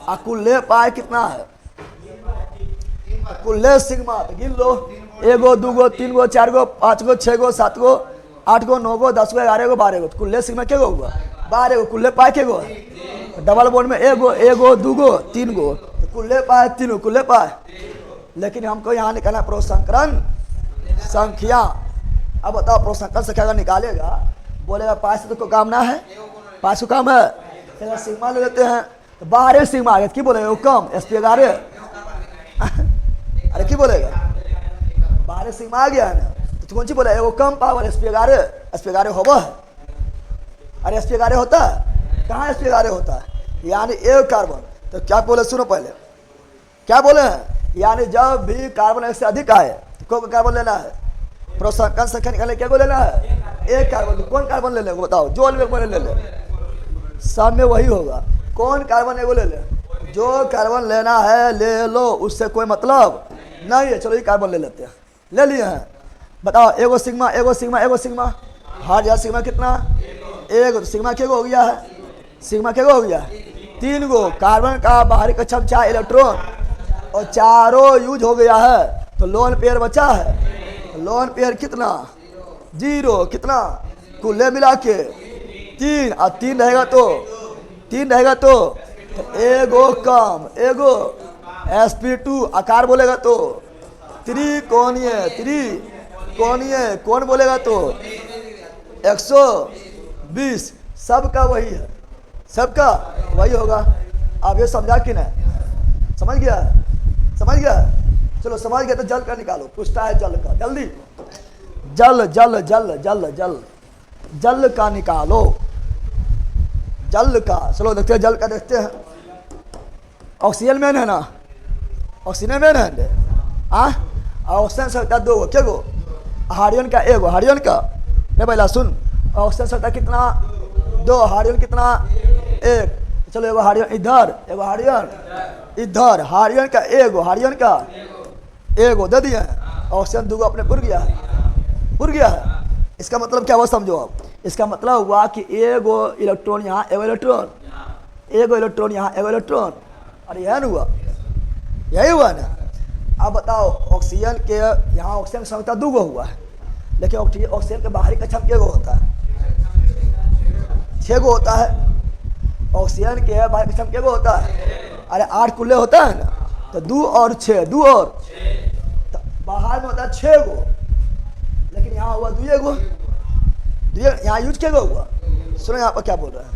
और कुल्ले पाए कितना है? कुल्ले सिग्मा तो गिन लो 1 गो 2 गो 3 गो 4 गो 5 गो 6 गो 7 गो 8 गो 9 गो 10 गो 11 गो 12 गो। तो कुल्ले सिग्मा क्या होगा? 12 गो। कुल्ले पाए के गो? डबल बोर्ड में 1 गो 2 गो 3 गो। तो कुल्ले पाए 3 गो कुल्ले पाए। लेकिन हमको यहाँ निकालना प्रोत्साहन संख्या। अब बताओ प्रोत्साहन संख्या अगर निकालेगा बोलेगा 5 से तो कोई काम ना है, 5 को काम है तो सिग्मा ले लेते हैं। तो 12 सिग्मा आ गया की बोलेगा वो कम SP 11 अरे की बोलेगा 12 सिग्मा आ गया है ना। तो कौन सी बोले वो कम पावर SP 11 होगा। अरे SP 11 होता है कहाँ? SP 11 होता है यानी 1 कार्बन। तो क्या बोले सुनो पहले क्या बोले हैं? यानी जब भी कार्बन 1 से अधिक आए तो कौन कार्बन लेना है? प्रोत्साहन संख्या निकालने क्या को लेना है? 1 कार्बन। तो कौन कार्बन ले ले बताओ? जो ले ले सब में वही होगा। कौन कार्बन एगो ले ले? जो कार्बन लेना है ले लो, उससे कोई मतलब नहीं है। चलो ये कार्बन ले लेते हैं, ले लिए हैं। बताओ एगो सिग्मा एगो सिग्मा एगो सिग्मा हर जा सिग्मा कितना? 1 तो सिग्मा के गो हो गया है? सिग्मा के गो हो गया? 3 गो। कार्बन का बाहरी कक्षा 4 इलेक्ट्रॉन और चारों यूज हो गया है तो लोन पेयर बचा है। लोन पेयर कितना? 0 कितना? कुल्ले मिला के 3 और 3 रहेगा तो 3 रहेगा तो एगो कम एगो sp2 आकार बोलेगा तो त्रिकोणीय कौन बोलेगा तो 120। सबका वही है, सबका वही होगा। आप ये समझा कि नहीं? समझ गया? समझ गया? चलो समझ गया तो जल का निकालो। पूछता है जल का, जल्दी जल जल जल जल जल जल का निकालो। जल का चलो देखते हैं। जल का देखते हैं। ऑक्सीजन मेन है ना? ऑक्सीजन मेन है। ऑक्सीजन सकता 2 गो क्या गो? हाइड्रोजन का 1 गो। हाइड्रोजन का नहीं पहला सुन। ऑक्सीजन सकता कितना? 2। हाइड्रोजन कितना? 1। चलो एगो हाइड्रोजन इधर एगो हाइड्रोजन इधर। हाइड्रोजन का 1 गो हाइड्रोजन का 1 गो दे दिए। ऑक्सीजन 2 गो अपने पुर गया है। इसका मतलब क्या हुआ समझो आप। इसका मतलब हुआ कि 1 गो इलेक्ट्रॉन यहाँ 1 इलेक्ट्रॉन 1 गो इलेक्ट्रॉन यहाँ 1 इलेक्ट्रॉन। अरे यह ना हुआ? यही हुआ ना। अब बताओ ऑक्सीजन के यहाँ ऑक्सीजन की संख्या 2 गो हुआ है लेकिन ऑक्सीजन के बाहरी कक्षा में 1 गो होता है? 6 गो होता है। ऑक्सीजन के बाहरी कक्षा में 1 गो होता है? अरे 8 कुल्ले होता है ना। तो 2 और 6 2 और तो बाहर में होता है 6 गो लेकिन यहाँ हुआ 2 गो। यहाँ यूज 1 गो हुआ। सुनो यहाँ पर क्या बोल रहा है।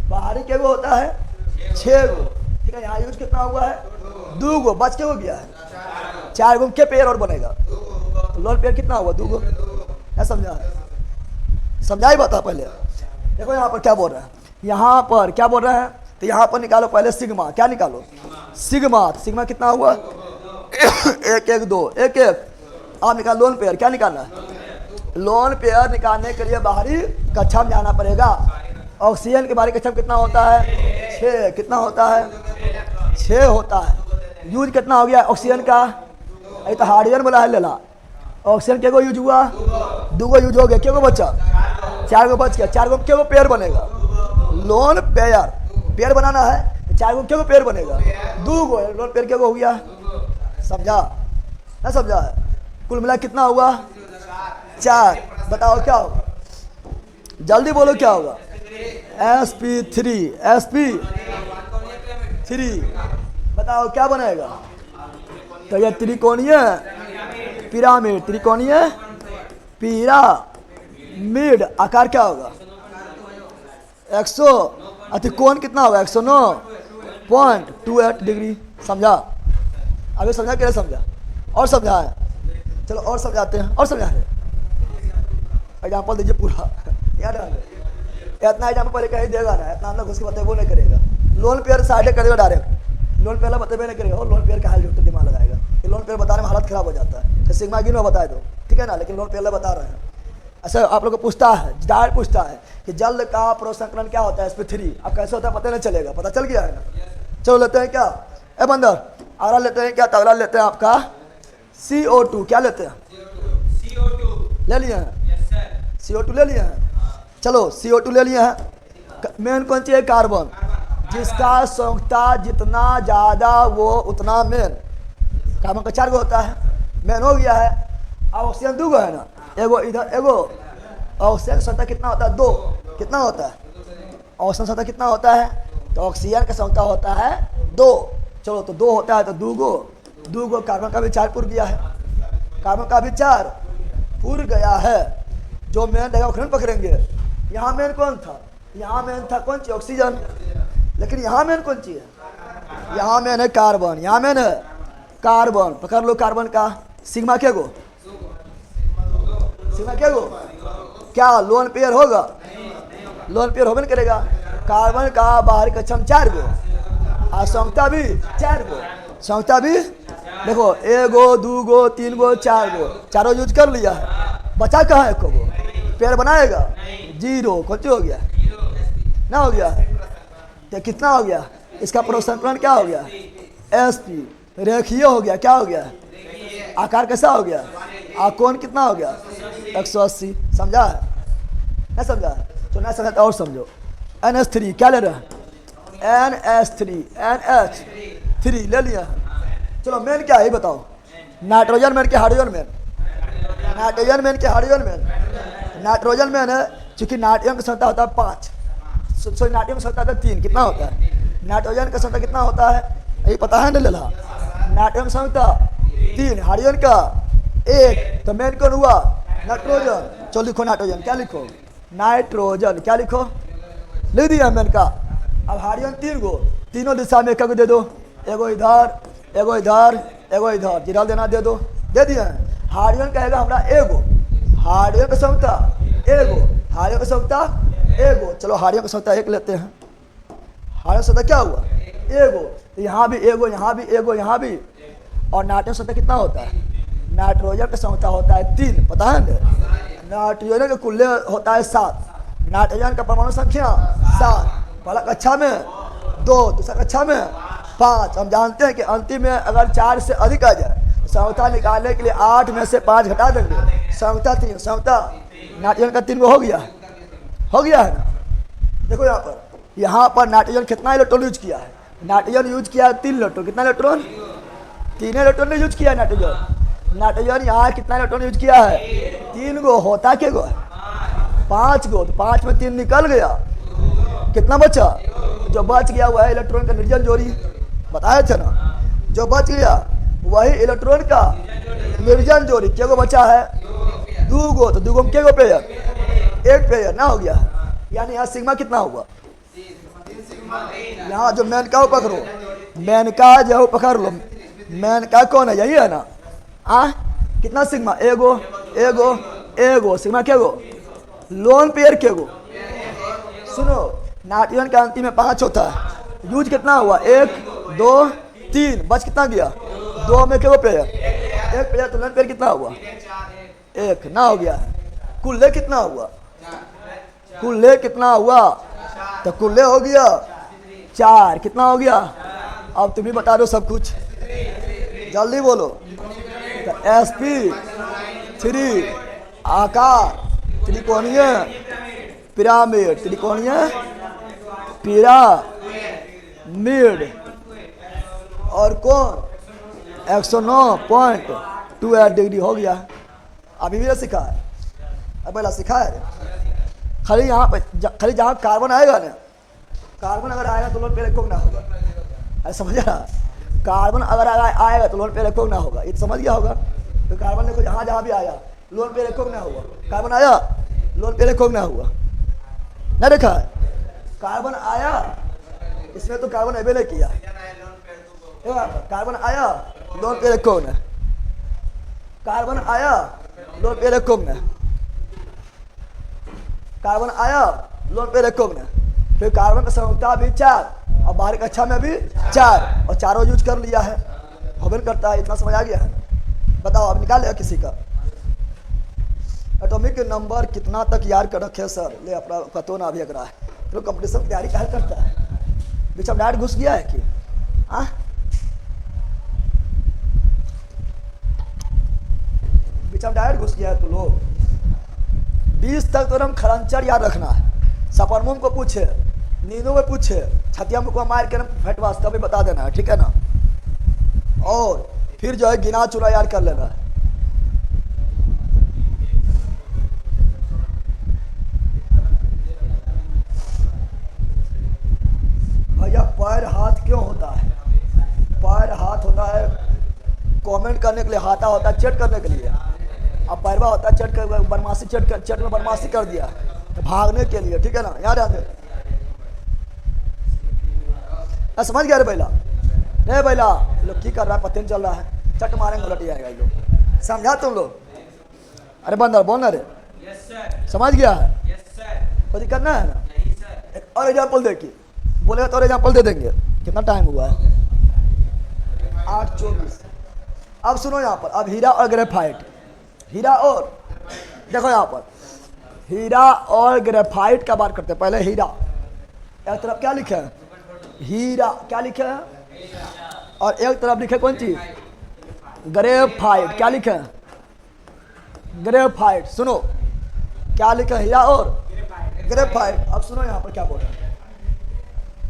बाहरी 1 गो होता है 6 गो ठीक है। यहाँ यूज कितना हुआ है? 2 गो। बच के हो गया है 4 गो के पेयर और बनेगा तो लोन पेयर कितना हुआ? 2 गो। क्या समझा? समझा ही बता पहले। देखो यहाँ पर क्या बोल रहा है। यहाँ पर क्या बोल रहा है? तो यहाँ पर निकालो पहले सिग्मा। क्या निकालो? सिग्मा। सिग्मा कितना हुआ? 1 1 2 1 1। आप निकाल लोन पेयर। क्या निकालना है? लोन पेयर निकालने के लिए बाहरी कक्षा में जाना पड़ेगा। ऑक्सीजन के बाहरी कक्षा में कितना होता है? 6। कितना होता है? 6 होता है। यूज कितना हो गया ऑक्सीजन का? ये तो हाइड्रोजन बोला है लेला। ऑक्सीजन के गो यूज हुआ? 2 गो यूज हो गया। क्या गो बचा? 4 गो बच गया। 4 गो क्या गो पेयर बनेगा? लोन पेयर बनाना है 4 गो क्या गो पेयर बनेगा? 2 गो। लोन पेयर क्या गो हो गया? समझा ना? समझा है? कुल मिला कितना हुआ? 4। बताओ क्या होगा? जल्दी बोलो क्या होगा? sp3 बताओ क्या बनेगा? तो ये त्रिकोणीय पिरामिड आकार क्या होगा? 100 अति कोण कितना होगा? 109.28 डिग्री। समझा? अभी समझा क्या समझा? और समझा है? चलो और समझाते हैं। और समझा है एग्जाम्पल दीजिए पूरा। याद है इतना एग्जाम्पल पहले कहीं देगा ना। इतना हम लोग उसके बताए वो नहीं करेगा। लोन पेयर साइड करेगा डायरेक्ट। लोन पेयर बतेबे नहीं करेगा और लोन पेयर का हाल जो दिमाग लगाएगा। लोन पेयर बताने में हालत खराब हो जाता है, तो सिग्मा गिनो बता दो, ठीक है ना, लेकिन लोन पेयर बता रहे हैं। ऐसा आप लोग को पूछता है, डायरेक्ट पूछता है कि जल का प्रोसंकरण क्या होता है sp3, अब कैसे होता है पता नहीं चलेगा, पता चल गया है ना। चलो लेते हैं क्या ए बंदर, अगला लेते हैं क्या, तो अगला लेते हैं आपका CO2, क्या लेते हैं, ले लिए हैं, CO2 ले लिए हैं। चलो CO2 ले लिए हैं। मेन कौन सी है, कार्बन, जिसका संयुक्ता जितना ज़्यादा वो उतना मेन। कार्बन का 4 गो होता है, मेन हो गया है। अब ऑक्सीजन 2 गो है ना, एगो इधर एगो। ऑक्सीजन की संख्या कितना होता है, 2। कितना होता है ऑक्सीजन संख्या कितना होता है, तो ऑक्सीजन का संख्या होता है 2। चलो तो 2 होता है तो 2 गो कार्बन का भी 4 पूर गया है, कार्बन का भी 4 पूर गया है। जो मेन रहेगा ऑक्सीजन पकड़ेंगे। यहाँ मेन कौन था, यहाँ मेन था कौन सी, ऑक्सीजन, लेकिन यहाँ मेन कौन सी है, यहाँ मेन है कार्बन, यहाँ मेन है कार्बन। पकड़ लो कार्बन का सिग्मा के गो, सिग्मा के गो, क्या लोन पेयर होगा, लोन पेयर होबे करेगा। कार्बन का बाहरी कक्षम 4 गो और संयुक्ता भी 4 गो, संयुक्ता भी देखो 1 गो 2 गो 3 गो 4 गो, चारों यूज कर लिया है। बचा कहाँ है, को पेयर बनाएगा 0, कौन हो गया ना, हो गया तो कितना हो गया, इसका प्रोसंकरण क्या हो गया, sp, रेखीय हो गया, क्या हो गया, आकार कैसा हो गया, कोण कितना हो गया 180। समझा है, नहीं समझा है तो नहीं समझा तो और समझो। NH3 क्या ले रहे हैं, NH3 ले लिया है। चलो मेन क्या है बताओ, नाइट्रोजन मेन के हाइड्रोजन मेन, नाइट्रोजन मेन के हाइड्रोजन मेन, नाइट्रोजन मेन है चूंकि नाइट्रोजन की संख्या होता है 5, सॉरी नाइट्रोजन की संख्या होता है 3, कितना होता है, नाइट्रोजन का संख्या कितना होता है, ये पता है ना लेला, नाइट्रोजन की संख्या 3, हाइड्रोजन का 1, तो मेन कौन हुआ, नाइट्रोजन। चलो लिखो नाइट्रोजन, क्या लिखो, नाइट्रोजन, क्या लिखो, लिख दिया मेन का। अब हाइड्रोजन 3 गो, तीनों दिशा में एक दे दो, एगो इधर एगो इधर एगो इधर, जिधर देना दे दो, दे दिया है। हाइड्रोजन कहेगा हमारा एगो, हाइड्रोजन का संख्या एगो, हाइड्रोजन का संख्या एगो। चलो हाइड्रोजन का संख्या 1 लेते हैं, हाइड्रोजन संख्या क्या हुआ, एगो, तो यहाँ भी एगो, यहाँ भी एगो, यहाँ भी। और नाइट्रोजन संख्या कितना होता है, नाइट्रोजन का संख्या होता है 3, पता है ना, नाइट्रोजन का कुल होता है 7, नाइट्रोजन का परमाणु संख्या 7, पहला कक्षा में 2, दूसरा कक्षा में 5। हम जानते हैं कि अंतिम में अगर 4 से अधिक आ जाए संख्या निकालने के लिए 8 में से 5 घटा देंगे, संख्या 3, संख्या नाइट्रोजन का 3 गो हो गया है ना। देखो यहाँ पर नाइट्रोजन कितना इलेक्ट्रॉन यूज किया है, नाइट्रोजन यूज किया है 3 इलेक्ट्रॉन, कितना इलेक्ट्रॉन, 3 इलेक्ट्रॉन ने यूज किया है नाइट्रोजन। नाइट्रोजन यहाँ कितना इलेक्ट्रॉन यूज किया है, 3 गो, होता के गो 5 गो, तो 5 में 3 निकल गया, कितना बचा, जो बच गया वह इलेक्ट्रॉन का निर्जन जोड़ी, बताया था ना, जो बच गया वही इलेक्ट्रॉन का निर्जन जोड़ी। क्या गो बचा है, 2 गो, तो 2 गो में क्या गो पेयर, 1 पेयर ना हो गया, यानी यहाँ सिग्मा कितना हुआ, यहाँ जो मेन का पकड़ो, मेन का जो पकड़ लो, मेन का कौन है, यही है ना, कितना सिग्मा, एगो एगो एगो, सिग्मा क्या गो, लोन पेयर के गो। सुनो नाइट्रोजन का अंतिम में 5 होता है, यूज कितना हुआ, 1 2 3, बच कितना गया, 2 में क्या पेयर, 1 पेयर, तो लोन पेयर कितना हुआ, 1 ना हो गया। कुल्ले कितना हुआ, कुल्ले कितना हुआ, तो कुल्ले हो गया 4, कितना हो गया, अब तुम ही बता दो सब कुछ, जल्दी बोलो। तो sp3 आकार त्रिकोणीय पिरामिड, त्रिकोणीय पिरामिड, और कौन 109.28 डिग्री हो गया। अभी भी सीखा है, अब पहला सीखा है, खाली यहाँ पे खाली जहाँ कार्बन आएगा ना, कार्बन अगर आएगा तो लोन पे रखो ना होगा, अरे समझा, कार्बन अगर आएगा तो लोन पे रखो ना होगा, ये समझ गया होगा। तो कार्बन देखो जहाँ जहाँ भी आया लोन पे रखो ना हुआ, कार्बन आया लोन पे रखो ना हुआ, ना देखा है, कार्बन आया इसमें तो कार्बन अबे नहीं किया, कार्बन आया लोन पे रखो ना, कार्बन आया लोन पे रखो ना, कार्बन आया लोन पे रखो ना। फिर कार्बन का संयुक्ता भी 4 और बाहरी कक्षा में भी 4, और चारों यूज कर लिया है, होबे करता है, इतना समझ आ गया है? बताओ अब निकाले किसी का एटॉमिक नंबर कितना तक याद कर रखे सर? ले अपना पतो ना अभी अगरा है तो कंपटीशन की तैयारी क्या करता है? बीच में डायरेक्ट घुस गया है कि हाँ? बीच में डायरेक्ट घुस गया है तो लोग 20 तक तो हम खरंचर याद रखना है। सपरमुम को पूछे, नींदों में पूछे, छतिया को मार के फटवास तभी बता देना है, ठीक है ना? और फिर जो है गिना चुना याद कर लेना है। भैया पैर हाथ क्यों होता है? पैर हाथ होता है कमेंट करने के लिए, हाथा होता है चेट करने के लिए। अब पैरवा होता है चट कर बदमाशी, चट में बदमाशी कर दिया तो भागने के लिए, ठीक है ना? याद आते समझ गया रे बैला? नहीं बैला लोग की कर रहा है पता नहीं चल रहा है, चट मारेंगे उलट जाएगा ये लोग। समझा तुम लोग? अरे बंदर बोलना रे, समझ गया है? कोई करना है ना? और एग्जाम्पल देखिए, बोलेगा तो और एग्जाम्पल दे देंगे। कितना टाइम हुआ है? 8:24। अब सुनो यहाँ पर, अब हीरा और ग्रेफाइट, हीरा और देखो यहाँ पर हीरा और ग्रेफाइट का बात करते हैं। पहले हीरा, एक तरफ क्या लिखे है? हीरा, क्या लिखे है? और एक तरफ लिखे कौन चीज? ग्रेफाइट। क्या लिखे है? ग्रेफाइट। सुनो क्या लिखा है? हीरा और ग्रेफाइट। अब सुनो यहाँ पर क्या बोल रहे हैं,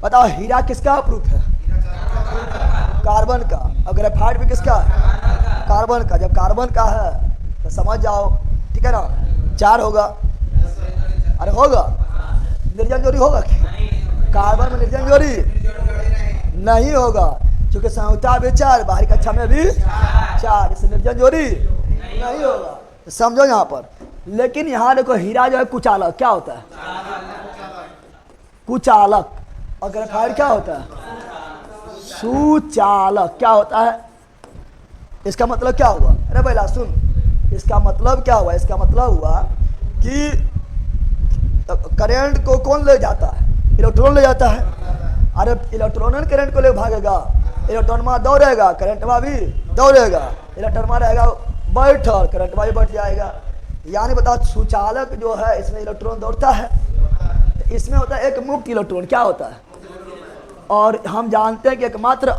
बताओ हीरा किसका प्रूफ है? कार्बन का। और ग्रेफाइट भी किसका है? कार्बन का। जब कार्बन का है तो समझ जाओ, ठीक है ना? 4 होगा। अरे होगा, निर्जन जोड़ी होगा क्या? कार्बन में निर्जन जोड़ी नहीं होगा, क्योंकि संयुक्ता भी 4, बाहरी कक्षा में भी 4, इससे निर्जन जोड़ी नहीं होगा। तो समझो यहाँ पर। लेकिन यहाँ देखो हीरा जो है कुचालक। क्या होता है? कुचालक। और ग्रेफाइट क्या होता है? सुचालक। क्या होता है? इसका मतलब क्या हुआ? अरे भैया सुन, इसका मतलब क्या हुआ? इसका मतलब हुआ कि करंट को कौन ले जाता है? इलेक्ट्रॉन ले जाता है। अरे इलेक्ट्रॉन करंट को ले भागेगा, इलेक्ट्रॉन में दौड़ेगा, करंट में भी दौड़ेगा। इलेक्ट्रॉन में रहेगा बैठल, करंट में भी बैठ जाएगा। यानी बताओ सुचालक जो है इसमें इलेक्ट्रॉन दौड़ता है, तो इसमें होता है एक मुक्त इलेक्ट्रॉन। क्या होता है? और हम जानते हैं कि एकमात्र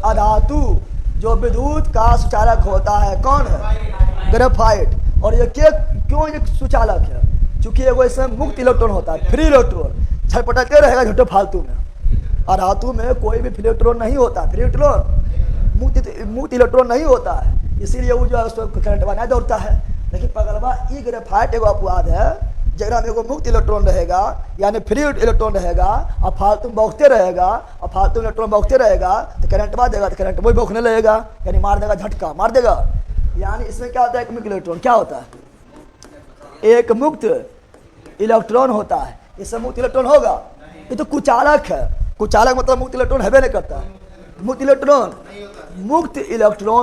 अधातु जो विद्युत का सुचालक होता है कौन है? ग्रेफाइट। और ये क्यों ये सुचालक है? क्योंकि वो इसमें मुक्त इलेक्ट्रॉन होता है, फ्री इलेक्ट्रॉन छटपटाते रहेगा झूठे फालतू में। और धातु में कोई भी फ्री इलेक्ट्रॉन नहीं होता, फ्री इलेक्ट्रॉन मुक्त इलेक्ट्रॉन नहीं होता है, इसीलिए वो जो है उसको करंट बनाया दौड़ता है। लेकिन पगलवा ई ग्रेफाइट एगो अपवाद है जगह में एगो मुक्त इलेक्ट्रॉन रहेगा, यानी फ्री इलेक्ट्रॉन रहेगा, और फालतू में बौखते रहेगा, और फालतू इलेक्ट्रॉन बौखते रहेगा तो करंट बा देगा, तो करंट वही बौखने लगेगा, यानी मार देगा, झटका मार देगा। यानी इसमें क्या होता है? एक मुक्त इलेक्ट्रॉन। क्या होता है? एक मुक्त इलेक्ट्रॉन होता है। इसमें मुक्त इलेक्ट्रॉन होगा, ये तो कुचालक है। कुचालक मतलब मुक्त इलेक्ट्रॉन है नहीं करता। मुक्त इलेक्ट्रॉन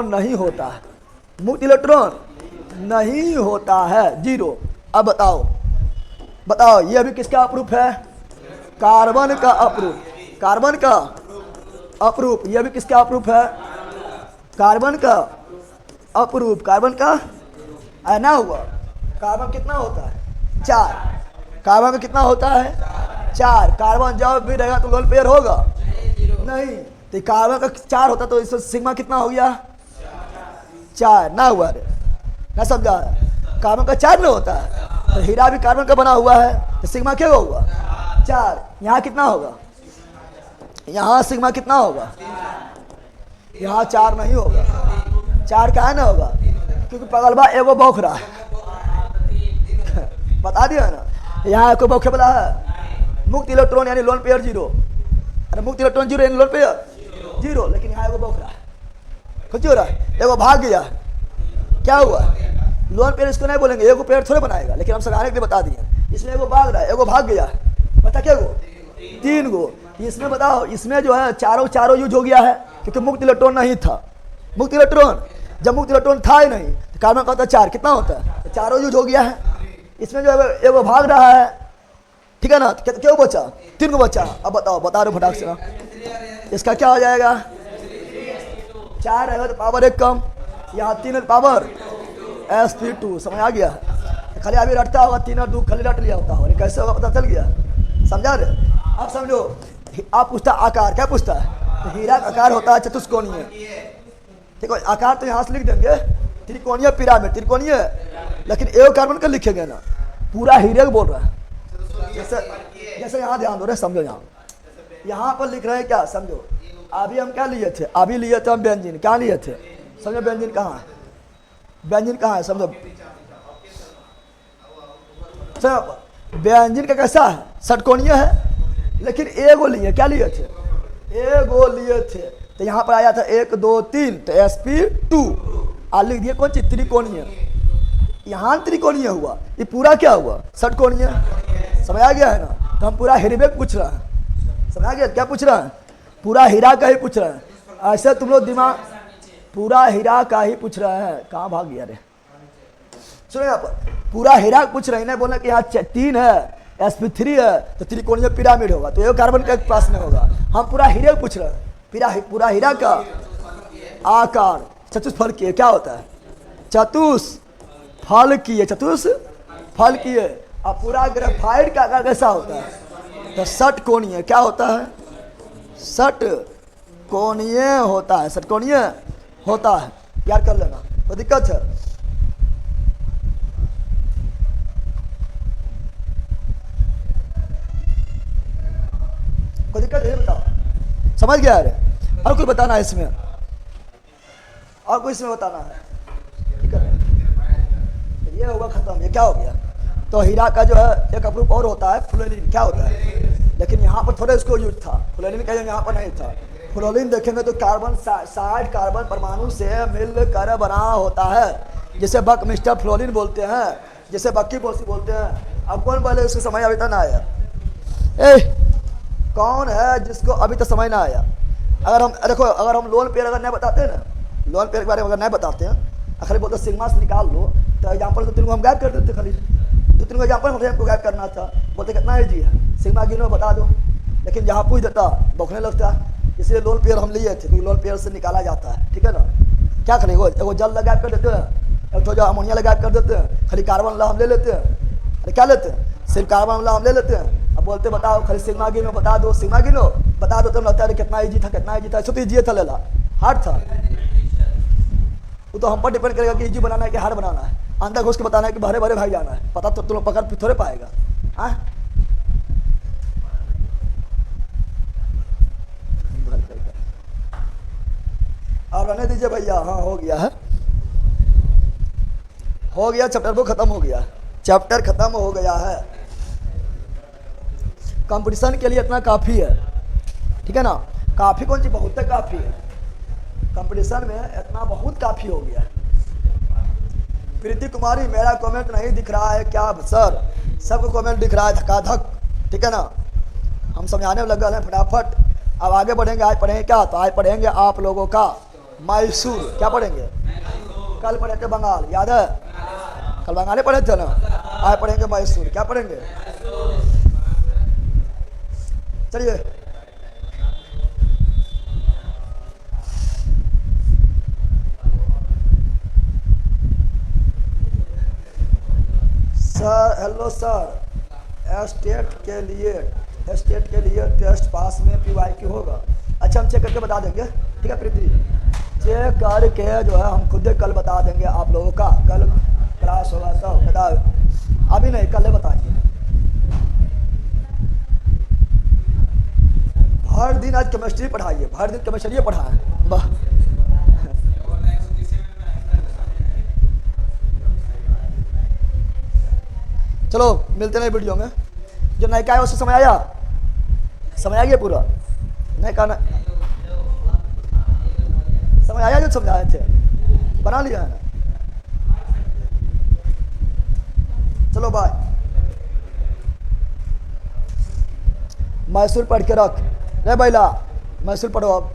नहीं होता है, मुक्त इलेक्ट्रॉन नहीं होता है, 0। अब बताओ ये अभी किसका अप्रूफ है? कार्बन का अप्रूफ। कार्बन का अप्रूफ। ये अभी किसका अप्रूफ है? कार्बन का अप्रूफ। कार्बन का ना हुआ। कार्बन कितना होता है? 4। कार्बन में कितना होता है? 4। कार्बन जब भी रहेगा तो लोन पेयर होगा नहीं, तो कार्बन का 4 होता तो इसमें सिग्मा कितना हो गया? 4 ना हुआ रे, ना समझा? कार्बन का 4 ना होता है, तो हीरा भी कार्बन का बना हुआ है, तो सिग्मा क्या होगा? 4। यहाँ कितना होगा? यहाँ सिग्मा कितना होगा? यहाँ 4 नहीं होगा। 4 का है ना होगा, क्योंकि पगलबा एगो बौख रहा है। बता दिया ना, यहाँ कोई बौखे वाला है? मुक्त इलेक्ट्रॉन यानी लोन पेयर 0। अरे मुक्त इलेक्ट्रॉन 0 यानी लोन पेयर 0, लेकिन यहाँ एगो बौख रहा है। कुछ हो रहा है, एगो भाग गया। क्या हुआ? लोन पेयर इसको नहीं बोलेंगे, एगो पेयर थोड़े बनाएगा, लेकिन हम सगाने के लिए बता दिए। इसमें एगो भाग रहा है, एगो भाग गया। बता क्या गो? 3 गो। इसमें बताओ, इसमें जो है चारों यूज हो गया है, क्योंकि मुक्त इलेक्ट्रॉन नहीं था। मुक्त इलेक्ट्रॉन जब मुक्त इलेक्ट्रॉन था ही नहीं, तो कार्बन का होता है 4। कितना होता है? तो चारों यूज हो गया है। इसमें जो है एगो भाग रहा है, ठीक है ना? क्यों बचा? 3 गो बचा। अब बताओ, बता रहे फटाक से ना, इसका क्या हो जाएगा? 4 रहेगा तो पावर 1 कम, यहाँ 3 है तो पावर sp2। समझ आ गया? खाली अभी रटता होगा 3 और 2 खाली रट लिया होता होगा, कैसे होगा पता चल गया? समझा रहे? अब समझो, आप पूछता आकार, क्या पूछता है? तो हीरा का आकार होता है चतुष्कोणीय। ठीक है, आकार तो यहाँ से लिख देंगे त्रिकोणीय पिरामिड, त्रिकोणीय, लेकिन एक कार्बन का लिखेंगे ना, पूरा हीरे को बोल रहा है। जैसे यहाँ ध्यान दो रहे, समझो यहाँ पर लिख रहे हैं क्या, समझो। अभी हम क्या लिए थे? अभी लिए थे हम बेंजीन, क्या लिए थे? समझो बेंजीन कहाँ है, बेंजीन कहाँ है, समझो। बेंजीन का कैसा है? षटकोणीय है, लेकिन एगो लिए, क्या लिए थे? एगो लिए थे, तो यहाँ पर आया था 1 2 3, तो sp2 आ लिख दिए कौन चीज? त्रिकोणीय। यहाँ त्रिकोणीय हुआ, ये पूरा क्या हुआ? षटकोणीय। समझ आ गया है ना? तो हम पूरा हीरे पूछ रहे हैं। समझ आ गया क्या पूछ रहे हैं? पूरा हीरा का ही पूछ रहे हैं। ऐसे तुम लोग दिमाग, पूरा हीरा का ही पूछ रहे हैं। कहाँ भाग गया रे? सुनो यहाँ पर पूरा हीरा पूछ रहे हैं, बोले कि यहाँ 3 है, sp3 है, तो त्रिकोणीय पिरामिड होगा, तो एक कार्बन का पास में होगा। हम पूरा हीरे पूछ रहे हैं, पूरा हीरा का आकार चतुष्फलकीय क्या होता है? चतुष्फलकीय, चतुष्फलकीय। अब पूरा ग्रेफाइट का आकार कैसा होता है? तो षटकोणीय। क्या होता है? षटकोणीय होता है, षटकोणीय होता है। याद कर लेना, कोई दिक्कत है? कोई दिक्कत है बताओ? समझ गया अरे? और कुछ बताना है इसमें? और कोई इसमें बताना है? ठीक है, ये होगा खत्म। ये क्या हो गया? तो हीरा का जो है एक अप्रूप और होता है फ्लोरीन, क्या होता है? लेकिन यहाँ पर थोड़ा इसको यूज था, फ्लोरीन का यहाँ पर नहीं था। फ्लोरीन देखेंगे तो कार्बन 60 कार्बन परमाणु से मिलकर बना होता है, जिसे बकमिस्टर फ्लोरीन बोलते हैं, जिसे बक्की बोसी बोलते हैं। अब कौन पहले उसको समझ अभी तक ना आया? कौन है जिसको अभी तक समझ ना आया? अगर हम देखो, अगर हम लोन पेयर अगर नहीं बताते हैं ना, लोन पेयर के बारे में अगर नहीं बताते हैं, खाली बोलते सिग्मा से निकाल लो, तो एग्जाम्पल 2-3 को हम गायब कर देते। खाली 2-3 को एग्जाम्पल हमको गायब करना था, बोलते कितना ईजी है, सिग्मा गिनो बता दो। लेकिन जहाँ पूछ देता बौखने लगता, इसलिए लोन पेयर हम लिए थे, क्योंकि लोन पेयर से निकाला जाता है। ठीक है ना? क्या करेंगे? एगो जल लगा कर देते हैं, एक तो जो अमोनिया लगा कर देते हैं, खाली कार्बन वाला हम ले लेते हैं। अरे क्या लेते हैं? सिर्फ कार्बन वाला हम ले लेते हैं। अब बोलते बताओ, खाली सिग्मा गिनो बता दो, सिग्मा गिनो बता दो, तो लगता है कितना ईजी था, कितना ईजी था। तो ईजी था, लेला हार्ड था। वो तो हम पर डिपेंड करेगा कि ईजी बनाना है कि हार्ड बनाना है। अंदर घुस के बताना है कि भरे भरे भाई जाना है, पता तो तुम लोग पकड़ थोड़े पाएगा। अब रहने दीजिए भैया। हाँ हो गया है, हो गया, चैप्टर वो खत्म हो गया, चैप्टर खत्म हो गया है। कंपटीशन के लिए इतना काफ़ी है। ठीक है ना? काफ़ी कौन सी? बहुत तक काफ़ी है। कंपटीशन में इतना बहुत काफ़ी हो गया। प्रीति कुमारी, मेरा कमेंट नहीं दिख रहा है क्या सर? सबको कमेंट दिख रहा है धकाधक। ठीक है ना? हम समझाने में लग गए हैं फटाफट। अब आगे बढ़ेंगे। आज पढ़ेंगे क्या? तो आज पढ़ेंगे आप लोगों का मैसूर। क्या पढ़ेंगे? कल पढ़े थे बंगाल, याद है? कल बंगाली पढ़े थे ना? आज पढ़ेंगे मैसूर। क्या पढ़ेंगे? चलिए, सर हेलो सर, स्टेट के लिए टेस्ट पास में PYQ होगा? अच्छा, हम चेक करके बता देंगे। ठीक है प्रीति, चेक करके जो है हम खुद कल बता देंगे आप लोगों का। कल क्लास होगा तो बताओ, अभी नहीं, कल बताएंगे। हर दिन आज केमिस्ट्री पढ़ाइए, हर दिन केमिस्ट्री पढ़ाएं। वाह, चलो मिलते हैं वीडियो में। जो नया का है उससे समझ आया? समझ आ गया पूरा? नहीं का समझ आया? जो समझाए थे बना लिया है ना? चलो बाय। मैसूर पढ़ के रख रे बैला, मैसूर पढ़ो अब।